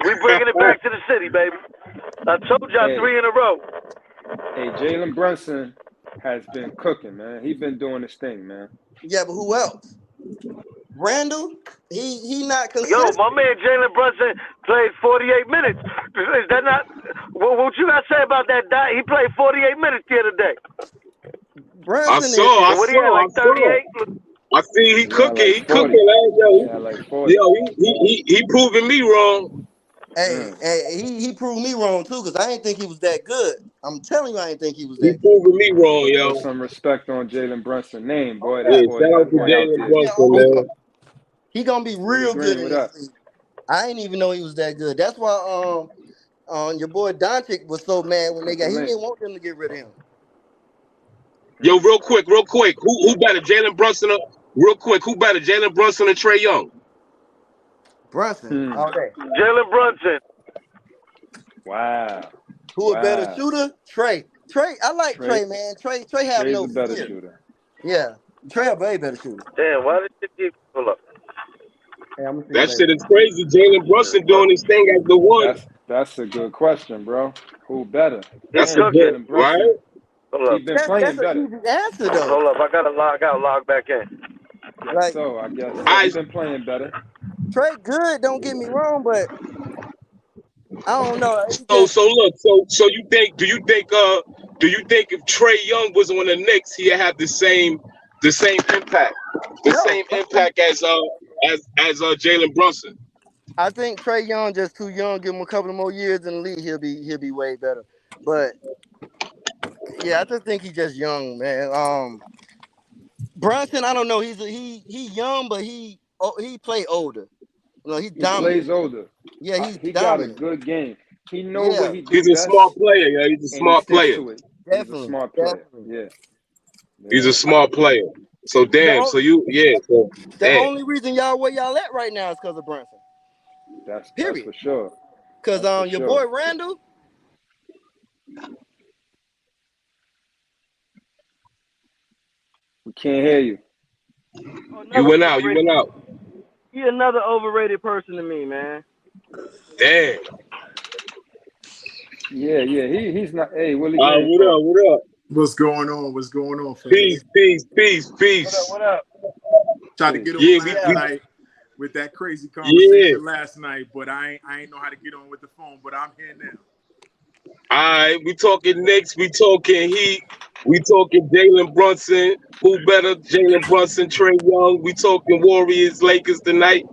We bringing it back to the city, baby. I told y'all 3 in a row. Hey, Jalen Brunson has been cooking, man. He's been doing his thing, man. Yeah, but who else? Randall? He not consistent. Yo, my man Jalen Brunson played 48 minutes. Is that not what you got to say about that? He played 48 minutes the other day. Brunson I saw. I see he cooking. He cooking. He proving me wrong. Hey, he proved me wrong too, because I didn't think he was that good. I'm telling you, I didn't think he was that good. He proving me wrong, yo. Put some respect on Jalen Brunson's name, boy. Shout out to Jalen Brunson, man. He gonna be real good in this league. I didn't even know he was that good. That's why your boy Doncic was so mad when he didn't want them to get rid of him. Yo, real quick. Who better, Jalen Brunson? Real quick, who better, Jalen Brunson or Trae Young? Brunson. Okay. Jalen Brunson. Wow. Who a better shooter? Trae. I like Trae, man. Trae have no fear. Better shooter. Yeah. Trae a way better shooter. Damn, why did you keep pull up? That shit is crazy. Jalen Brunson doing his thing as the one. That's a good question, bro. Who better? That's Damn, a good, Jalen right? Brunson. Hold He up. been playing That's an better. easy answer though. Hold up. I gotta log back in. Guess Like so. I guess so. He I been playing better. Trey good, don't get me wrong, but I don't know. He so just so look so you think do you think if Trey Young was on the Knicks he'd have the same impact no. as Jalen Brunson? I think Trey Young just too young. Give him a couple of more years in the league, he'll be way better. But yeah, I just think he's just young, man. Brunson, I don't know. He young, but he play older. You know, he's He plays dominant. older. Yeah, he's He got a dominant. good game. He know Yeah, what he do He's a smart best, player, yeah. He's a and he smart sticks player. to it. He's a definitely, smart player. definitely. Yeah, He's yeah. a smart player. So The damn. So only, you so the damn. only reason y'all where y'all at right now is because of Brunson. That's Period. for sure. Because That's for your sure. boy Randall, We can't hear you. You went out. He another overrated person to me, man. Damn. Yeah. He's not. Hey, Willie Green, What talk. up? What up? What's going on? What's going on, Peace, fellas? peace. What up? Tried to get on Yeah, last night with that crazy yeah. conversation last night, but I ain't know how to get on with the phone. But I'm here now. All right, we talking Knicks, we talking Heat, we talking Jalen Brunson. Who better, Jalen Brunson, Trey Young? We talking Warriors, Lakers tonight.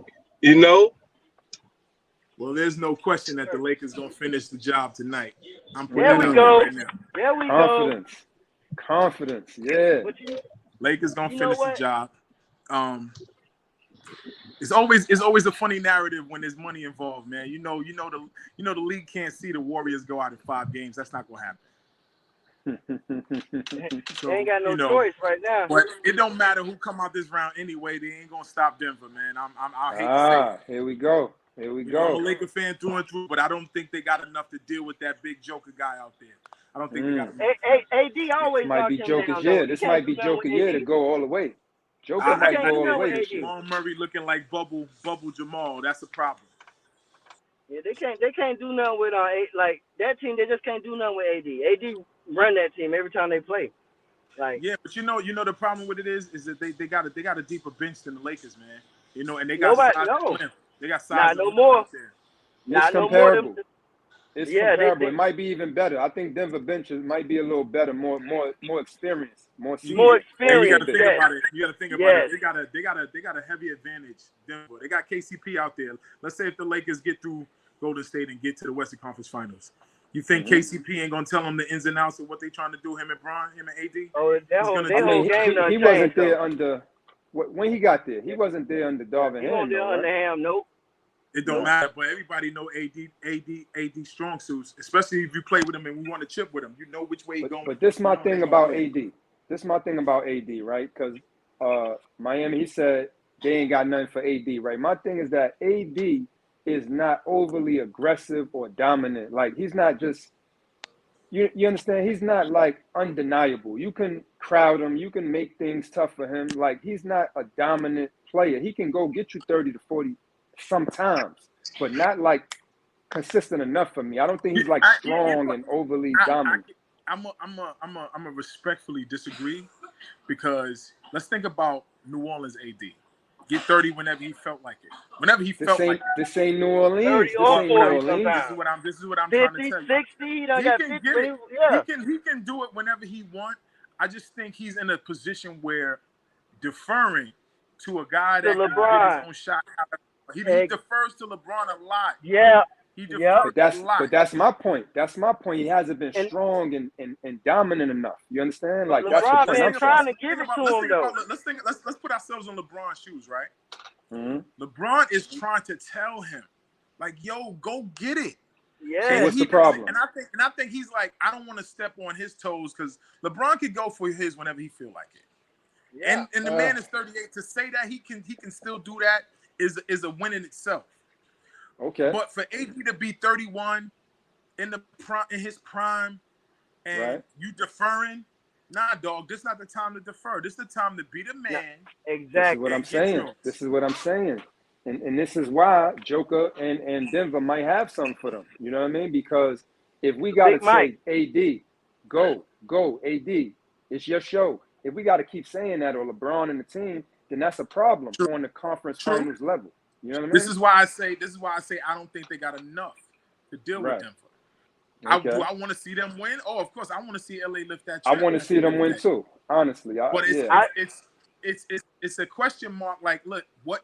You know. Well, there's no question that the Lakers gonna finish the job tonight. I'm putting There that we out there go. right now. There we go. Confidence. Yeah. But Lakers gonna you know finish the what? job. It's always a funny narrative when there's money involved, man. You know the league can't see the Warriors go out in 5 games. That's not gonna happen. So, They ain't got no choice right now. But it don't matter who come out this round anyway. They ain't gonna stop Denver, man. I hate to say it. Here we go. I'm a Laker fan through and through, but I don't think they got enough to deal with that big Joker guy out there. I don't think they got enough. AD always This might be knock him Joker's down, though. year. This might be Joker year to go all the way. Joker might go all the way this year. Jamal Murray looking like bubble Jamal. That's a problem. Yeah, they can't do nothing with like that team. They just can't do nothing with AD. AD run that team every time they play. Like yeah, but you know the problem with it is that they got a deeper bench than the Lakers, man. You know, and they got size and length. They got size no and more. out there. It's comparable. It's comparable. It might be even better. I think Denver benches might be a little better, more experience, more seasoned. More experience. You got to think about it. You got to think about it. They got a heavy advantage. Denver. They got KCP out there. Let's say if the Lakers get through Golden State and get to the Western Conference Finals, you think KCP ain't gonna tell them the ins and outs of what they trying to do? Him and AD. Oh, that whole game. He wasn't there under when he got there. He wasn't there under Darvin Ham. He wasn't there under Ham. Nope. It don't matter, but everybody know AD strong suits, especially if you play with him and we want to chip with him. You know which way he's going. But this my thing about AD. This my thing about AD, right? Because Miami, he said they ain't got nothing for AD, right? My thing is that AD is not overly aggressive or dominant. Like he's not just you understand? He's not like undeniable. You can crowd him, you can make things tough for him. Like he's not a dominant player. He can go get you 30 to 40 sometimes, but not like consistent enough for me. I don't think he's like strong and overly dominant. I'm a respectfully disagree because let's think about New Orleans AD. Get 30 whenever he felt like it. Whenever he felt like it. This ain't New Orleans. This ain't New Orleans. This is what I'm trying to tell you. 60, he done got 50. He can do it whenever he wants. I just think he's in a position where deferring to a guy that can get his own shot out. He defers to LeBron a lot. Yeah. He defers a lot. But that's my point. That's my point. He hasn't been strong and dominant enough. You understand? Like LeBron that's the been trying to give it to him though. Let's put ourselves on LeBron's shoes, right? Mm-hmm. LeBron is trying to tell him, like, yo, go get it. Yeah. So what's the problem? And I think he's like, I don't want to step on his toes because LeBron could go for his whenever he feel like it. Yeah. And the man is 38. To say that he can still do that is a win in itself. Okay. But for AD to be 31 in his prime and you deferring, nah, dog, this is not the time to defer. This is the time to be the man. Exactly. This is what I'm saying. This is what I'm saying. And this is why Joker and Denver might have something for them. You know what I mean? Because if we got to say, AD, go, AD, it's your show. If we got to keep saying that, or LeBron and the team, then that's a problem on the conference finals level. You know what I mean? This is why I say I don't think they got enough to deal with Denver. Okay. Do I want to see them win? Oh, of course, I want to see LA lift that. I want to see them win too, honestly. But it's a question mark. Like, look, what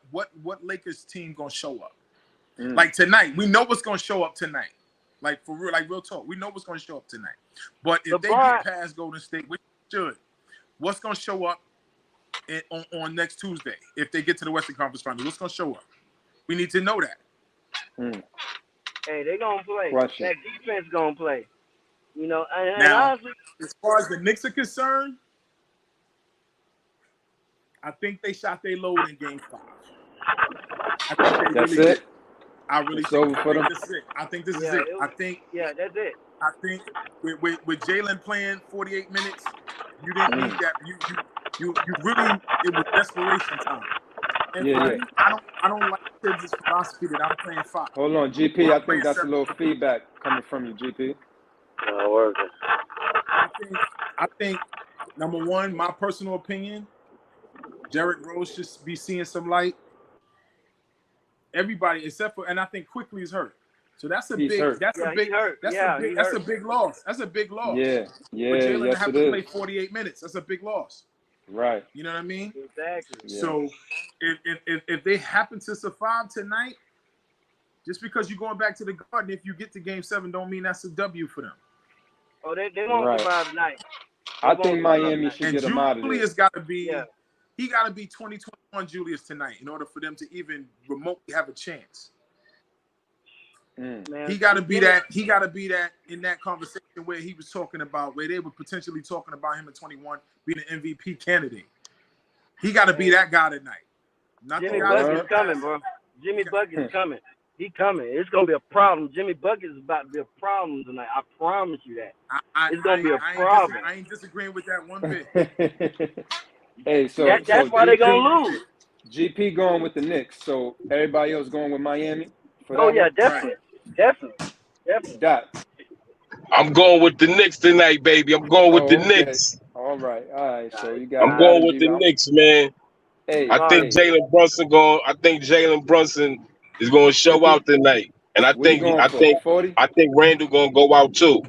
Lakers team gonna show up? Like tonight, we know what's gonna show up tonight. Like for real, like real talk, we know what's gonna show up tonight. But if they get past Golden State, which should, what's gonna show up on next Tuesday if they get to the Western Conference Finals? What's gonna show up? We need to know that. Hey, they gonna play. Question. That defense gonna play. You know, and now, honestly, as far as the Knicks are concerned, I think they shot their load in Game 5. I think that's really it. Did. I really it's think, over for them. This is it. I think this is it. I think. Yeah, that's it. I think with Jalen playing 48 minutes, you didn't need that. You really, it was desperation time. And I don't like Tibbs' philosophy that I'm playing 5. Hold on, GP. I think that's 7. A little feedback coming from you, GP. Not working. I think number one, my personal opinion, Derrick Rose should be seeing some light. Everybody except for, and I think Quickly is hurt. So that's a big loss. That's a big loss. That's a big loss. Yeah. For Jalen to have to play 48 minutes, that's a big loss. Right. You know what I mean? Exactly. Yeah. So if they happen to survive tonight, just because you're going back to the Garden, if you get to Game 7, don't mean that's a W for them. Oh, they won't survive tonight. I think Miami should get them out of there. Julius got to be, he got to be 2021 Julius tonight in order for them to even remotely have a chance. Man, he got to be that. He got to be that in that conversation where he was talking about, where they were potentially talking about him at 21 being an MVP candidate. He got to be that guy tonight. Jimmy Bucket's coming, bro. Jimmy Bucket's coming. He coming. It's gonna be a problem. Jimmy Bucket is about to be a problem tonight. I promise you that. It's gonna be a problem. I ain't disagreeing with that one bit. Hey, so that's why they're gonna lose. GP going with the Knicks, so everybody else going with Miami. Oh yeah, definitely. Dot. I'm going with the Knicks tonight, baby. I'm going with the Knicks. All right. So you got. I'm going with the Knicks, man. Hey, I think Jalen Brunson is going to show out tonight, and I think Randall going to go out too.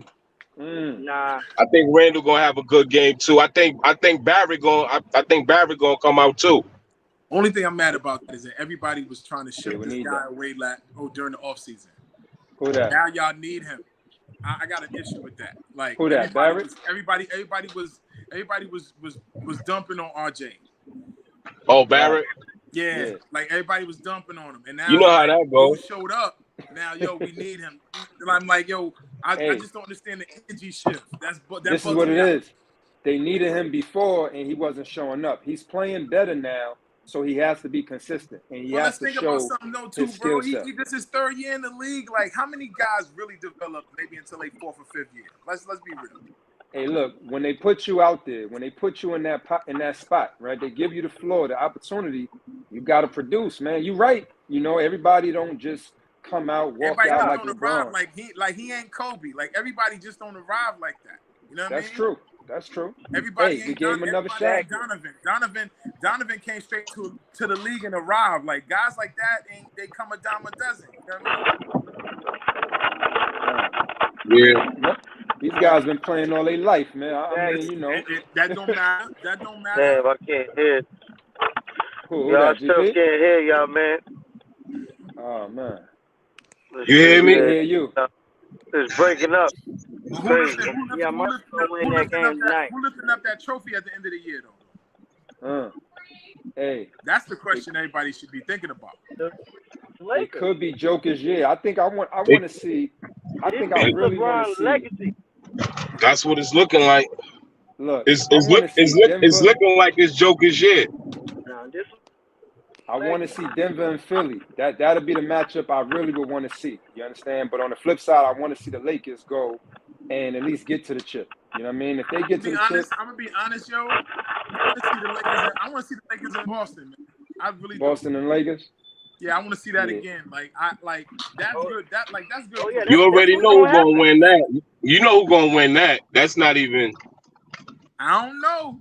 Nah. I think Randall going to have a good game too. I think Barry going to come out too. Only thing I'm mad about that is that everybody was trying to ship this guy away during the offseason. Who that? Now y'all need him. I got an issue with that. Like who that? Barrett? Everybody was dumping on RJ. Oh, Barrett? Yeah, like everybody was dumping on him, and now you know how that goes. He showed up. Now, we need him. And I'm like, I just don't understand the energy shift. This is what it is. They needed him before, and he wasn't showing up. He's playing better now, so he has to be consistent, and he has to show his skill set. This is 3rd year in the league. Like, how many guys really develop maybe until they 4th or 5th year? Let's be real. Hey, look, when they put you out there, when they put you in that spot, right? They give you the floor, the opportunity. You got to produce, man. You right. Everybody don't just come out, walk out like LeBron. Like he ain't Kobe. Like everybody just don't arrive like that. You know what I mean? That's true. Everybody we gave him another shot. Donovan came straight to the league and arrived. Like guys like that, they come a dime a dozen. You know what I mean? Yeah. These guys been playing all their life, man. I mean, that don't matter. That don't matter. Damn, I can't hear. Y'all still can't hear y'all, man. Oh man. You hear me? I hear you. It's breaking up. Who lifting up that trophy at the end of the year, though? Hey, that's the question everybody should be thinking about. It could be Joker's year. I think I want to see. I think I really want to see. Legacy. That's what it's looking like. Look, it's looking like it's Joker's year. I want to see Denver and Philly. That'll be the matchup I really would want to see. You understand? But on the flip side, I want to see the Lakers go and at least get to the chip. You know what I mean? If they get to the chip, I'm gonna be honest, yo. I want to see the Lakers in Boston, man. I really Boston and Lakers. Yeah, I want to see that again. Like that's good. That's good. Oh, yeah, You already what's know gonna who's gonna happen. win that. You know who's gonna win that. That's not even. I don't know.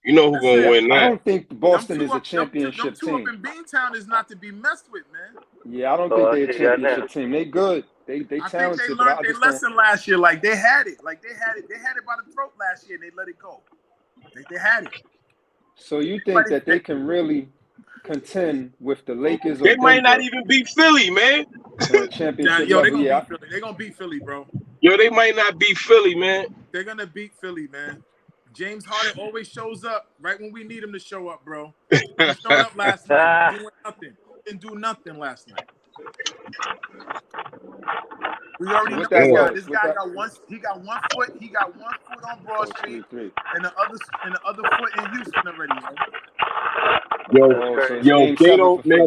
You know who's gonna win I that. don't think Boston is a championship Them two up team. in Beantown is not to be messed with, man. Yeah, I don't think they're I a see that championship now. team. They good. They I think talented, they but learned I their just don't. lesson last year. Like they had it. Like they had it by the throat last year, and they let it go. They had it. So you think that they can really contend with the Lakers or They might not Denver even beat Philly, man. on a championship Yo, they're level? gonna Yeah, beat Philly. They're gonna beat Philly, bro. Yo, they might not beat Philly, man. They're gonna beat Philly, man. James Harden always shows up right when we need him to show up, bro. He showed up last night doing nothing. Didn't do nothing last night. We already know this guy got one. He got 1 foot. He got 1 foot on Broad Street, and the other foot in Houston already.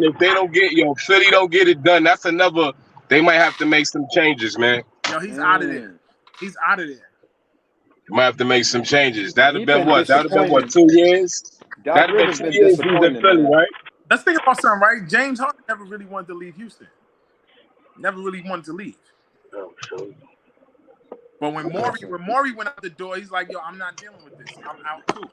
If they don't get Philly don't get it done, that's another. They might have to make some changes, man. Yo, he's out of there. He's out of there. You might have to make some changes. That'd have been what? That'd have been what? 2 years. That'd have been 2 years. He's in Philly, right? Let's think about something, right? James Harden never really wanted to leave Houston. Never really wanted to leave. But when Maury went out the door, he's like, "Yo, I'm not dealing with this. I'm out too."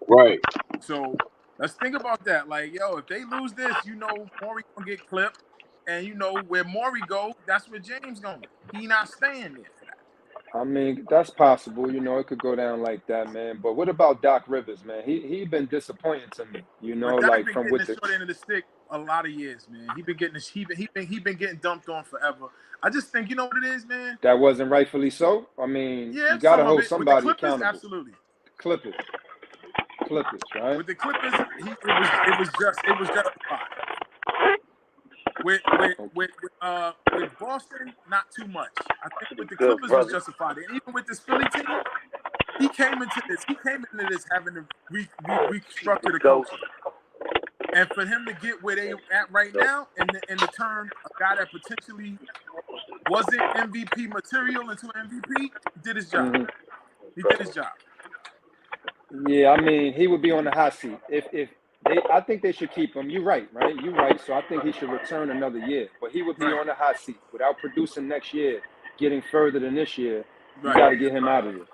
Right. So let's think about that. Like, yo, if they lose this, Maury gonna get clipped, and where Maury go, that's where James going. He not staying there. I mean, that's possible. It could go down like that, man. But what about Doc Rivers, man? He been disappointing to me. Like from with the short end of the stick a lot of years, man. He been getting dumped on forever. I just think you know what it is, man. That wasn't rightfully so. I mean, yeah, you gotta hold somebody with the Clippers, accountable. Absolutely. Clippers, right? With the Clippers, it was justified. With Boston, not too much. I think with the Clippers was justified, and even with this Philly team, he came into this having to restructure the culture. And for him to get where they at right now, and to turn a guy that potentially wasn't MVP material into MVP, he did his job. Mm-hmm. He did his job. Yeah, I mean, he would be on the hot seat. I think they should keep him. You're right? You're right. So I think he should return another year. But he would be on the hot seat without producing next year, getting further than this year. You got to get him out of here.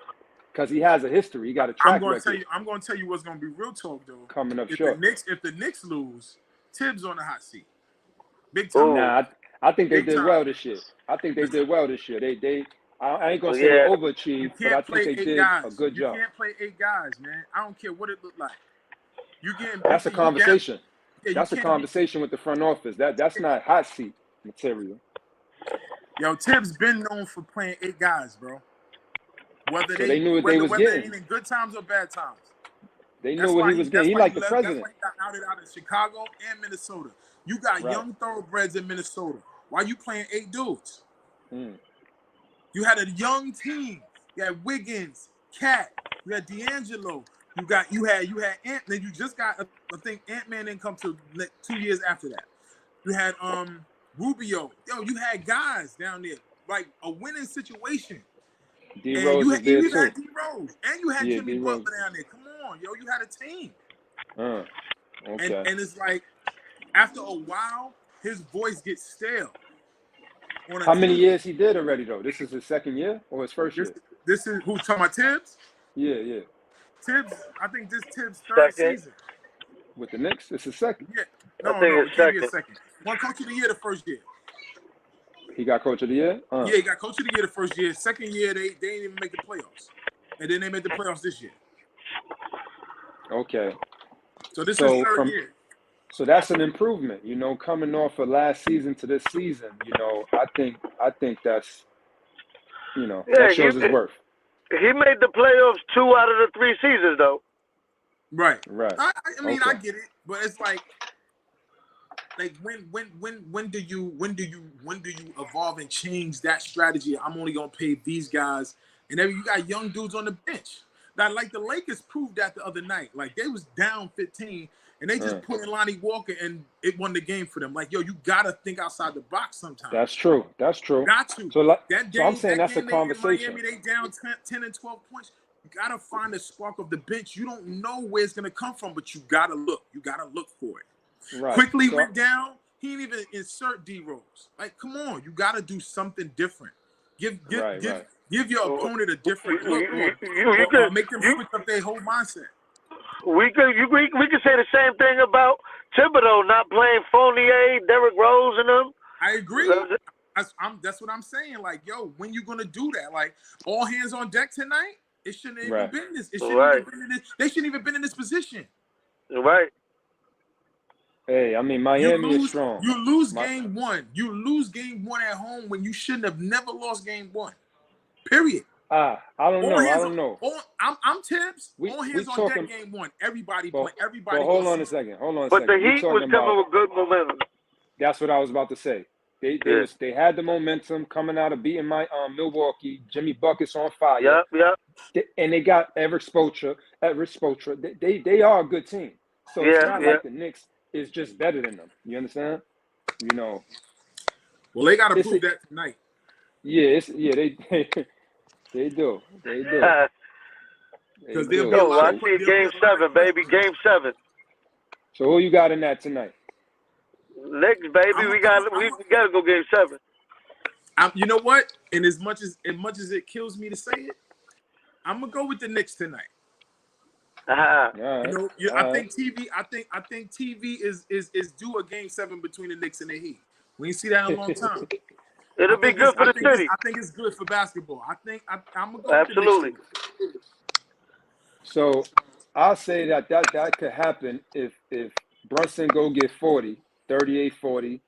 Because he has a history. He got a track record. I'm going to tell you what's going to be real talk, though. Coming up short. If the Knicks lose, Tibbs on the hot seat. Big time. Nah, I think they did well this year. I ain't going to say they overachieved, but I think they did a good job. You can't play 8 guys, man. I don't care what it looked like. That's a conversation. That's a conversation with the front office. That's not hot seat material. Yo, Tibbs been known for playing 8 guys, bro. Whether they knew what they was getting. In good times or bad times. They knew what he was getting. He like the president. That's why he got outed out of Chicago and Minnesota. You got young thoroughbreds in Minnesota. Why you playing 8 dudes? You had a young team. You had Wiggins, Cat. You had D'Angelo. You had Ant. Then you just got. I think Ant-Man didn't come till 2 years after that. You had Rubio. Yo, you had guys down there like a winning situation. D-Rose was there too. Had D-Rose. And you had Jimmy Butler down there. Come on, yo. You had a team. Okay. And it's like, after a while, his voice gets stale. How many years he did already, though? This is his second year or his first year? This is, who talking about Tibbs? Yeah. Tibbs, I think this Tibbs' third season. With the Knicks? It's his second. Yeah. No, it can't be a second. One coach of the year the first year. He got coach of the year? Yeah, he got coach of the year the first year. Second year, they didn't even make the playoffs. And then they made the playoffs this year. Okay. So this is third year. So that's an improvement, coming off of last season to this season. I think that's, that shows his worth. He made the playoffs 2 out of the 3 seasons, though. Right. I mean, I get it, but it's like when do you evolve and change that strategy? I'm only gonna pay these guys, and then you got young dudes on the bench. Now, like the Lakers proved that the other night. Like they was down 15, and they just put in Lonnie Walker, and it won the game for them. Like, yo, you gotta think outside the box sometimes. That's true. Got to. So I'm saying that's a conversation. Miami, they down 10 and 12 points. You gotta find the spark of the bench. You don't know where it's gonna come from, but you gotta look. You gotta look for it. Right. Quickly went down. He didn't even insert D Rose. Like, come on, you got to do something different. Give your opponent a different look, or make them switch up their whole mindset. We could say the same thing about Thibodeau not playing Fournier, Derrick Rose, and them. I agree. That's what I'm saying. Like, yo, when you gonna do that? Like, all hands on deck tonight? It shouldn't even been this. It shouldn't even been in this. They shouldn't even been in this position. Right. Hey, I mean, Miami is strong. You lose game one. You lose game one at home when you shouldn't have never lost game one. Period. I don't know. I'm Tibbs. All hands on deck game one. Everybody play. Everybody. But hold on a second. But the Heat was coming with good momentum. That's what I was about to say. They had the momentum coming out of beating Milwaukee. Jimmy Bucket's on fire. Yep. And they got Eric Spoelstra. They are a good team. So it's not like the Knicks is just better than them. You understand? You know. Well, they got to prove that tonight. Yeah, they do. Because I see Game 7, baby. Game 7. So who you got in that tonight? Knicks, baby. We got to go Game 7. You know what? And as much as it kills me to say it, I'm gonna go with the Knicks tonight. Right. I think TV is due a Game 7 between the Knicks and the Heat. We ain't see that in a long time. It'll be good for the city. I think it's good for basketball. I'm gonna go absolutely. with the Knicks. So I'll say that could happen if Brunson go get 40, 38-40.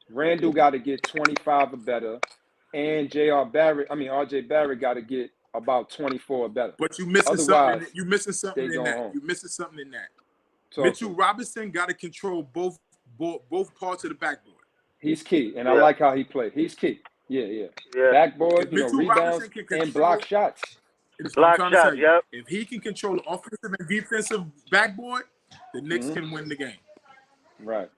Randall got to get 25 or better, and RJ Barrett got to get about 24 or better. But you missing something. You missing something in that. Home. You missing something in that. Mitchell Robinson got to control both parts of the backboard. He's key, and I like how he played. He's key. Yeah. Backboard, rebounds and block shots. Block shots, yep. If he can control the offensive and defensive backboard, the Knicks can win the game. Right.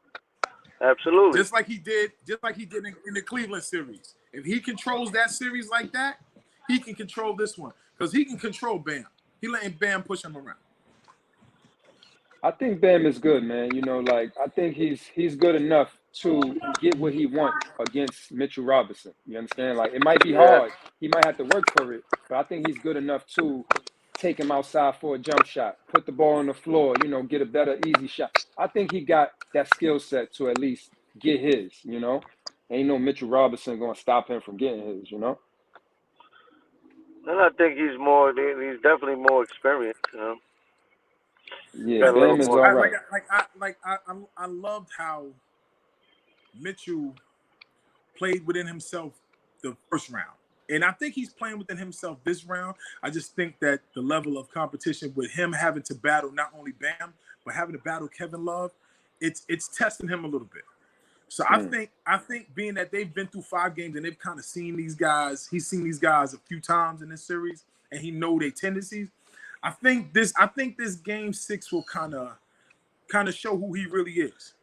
Absolutely. Just like he did in the Cleveland series. If he controls that series like that, he can control this one. Because he can control Bam. He letting Bam push him around. I think Bam is good, man. I think he's good enough to get what he wants against Mitchell Robinson. You understand? Like, it might be hard. He might have to work for it, but I think he's good enough to take him outside for a jump shot, put the ball on the floor, get a better easy shot. I think he got that skill set to at least get his, Ain't no Mitchell Robinson going to stop him from getting his, And I think he's definitely more experienced, Yeah, Bam is all right. I loved how Mitchell played within himself the first round. And I think he's playing within himself this round. I just think that the level of competition with him having to battle not only Bam, but having to battle Kevin Love, it's testing him a little bit. So I think being that they've been through 5 games and they've kind of seen these guys, he's seen these guys a few times in this series, and he know their tendencies. I think this Game 6 will kind of show who he really is.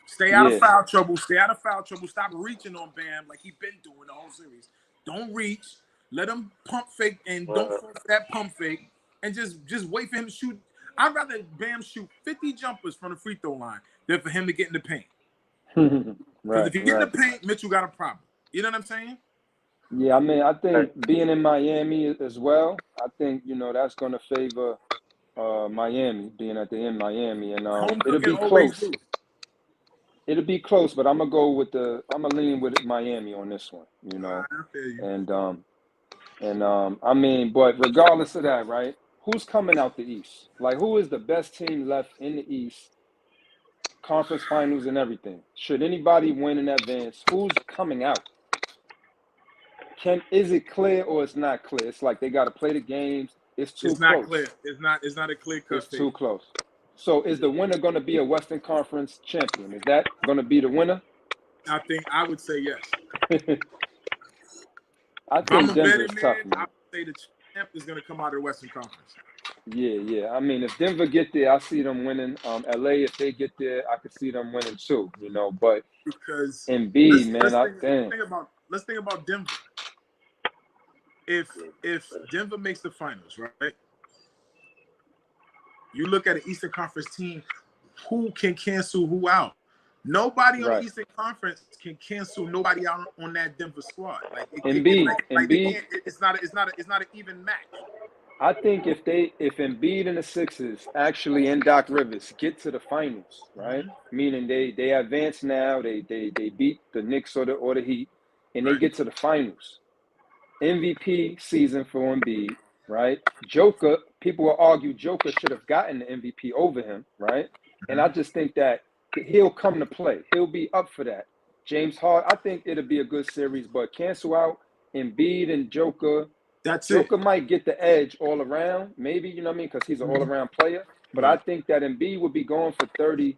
Stay out of foul trouble. Stop reaching on Bam like he's been doing the whole series. Don't reach. Let him pump fake and don't force that pump fake. And just wait for him to shoot. I'd rather Bam shoot 50 jumpers from the free throw line than for him to get in the paint. Because if you get in the paint, Mitchell got a problem. You know what I'm saying? Yeah, I mean, I think being in Miami as well, I think, that's going to favor Miami, being in Miami. And it'll be close. It'll be close, but I'm gonna lean with Miami on this one, I mean, but regardless of that, right? Who's coming out the East? Like, who is the best team left in the East? Conference finals and everything. Should anybody win in advance? Who's coming out? Is it clear or it's not clear? It's like they got to play the games. It's too close. It's not clear. It's not a clear cut. It's too close. So is the winner going to be a Western Conference champion? Is that going to be the winner? I would say yes. I think Denver's tough, man. I would say the champ is going to come out of the Western Conference. Yeah. I mean, if Denver get there, I see them winning. LA, if they get there, I could see them winning too. But because Embiid, man, let's think about Denver. If Denver makes the finals, right? You look at an Eastern Conference team who can cancel who out. Nobody on Right. the Eastern Conference can cancel nobody out on that Denver squad. Like Embiid, it's not an even match. I think if Embiid and the Sixers actually and Doc Rivers get to the finals, right? Meaning they advance now, they beat the Knicks or the Heat, and they get to the finals. MVP season for Embiid, right? Joker, people will argue Joker should have gotten the MVP over him, right? And I just think that he'll come to play. He'll be up for that. James Harden, I think it'll be a good series, but cancel out Embiid and Joker. Joker might get the edge all around, maybe, you know what I mean, because he's an all-around player. But I think that Embiid would be going for 30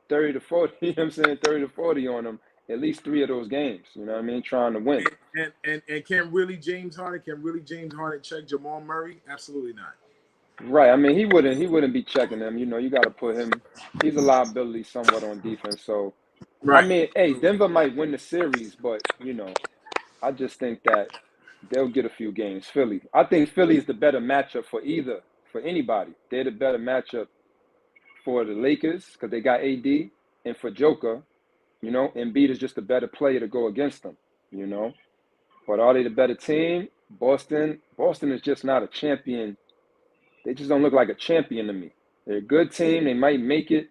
to 40, you know what I'm saying, 30 to 40 on him, at least 3 of those games, you know what I mean, trying to win. And can James Harden check Jamal Murray? Absolutely not. Right. I mean, he wouldn't be checking them. You know, you got to put him. He's a liability somewhat on defense. So, I mean, hey, Denver might win the series, but you know, I just think that they'll get a few games. Philly. I think Philly is the better matchup for anybody. They're the better matchup for the Lakers because they got AD, and for Joker, you know, Embiid is just a better player to go against them. You know, but are they the better team? Boston is just not a champion. They just don't look like a champion to me. They're a good team. They might make it,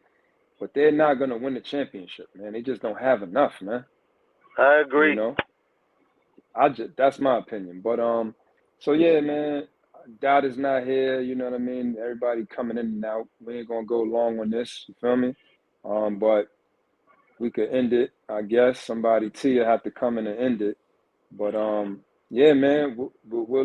but they're not going to win the championship, man. They just don't have enough, man. I agree. You know, that's my opinion. But so yeah, man. Dot is not here. You know what I mean. Everybody coming in and out. We ain't gonna go long on this. You feel me? But we could end it. I guess somebody Tia have to come in and end it. But yeah, man. We'll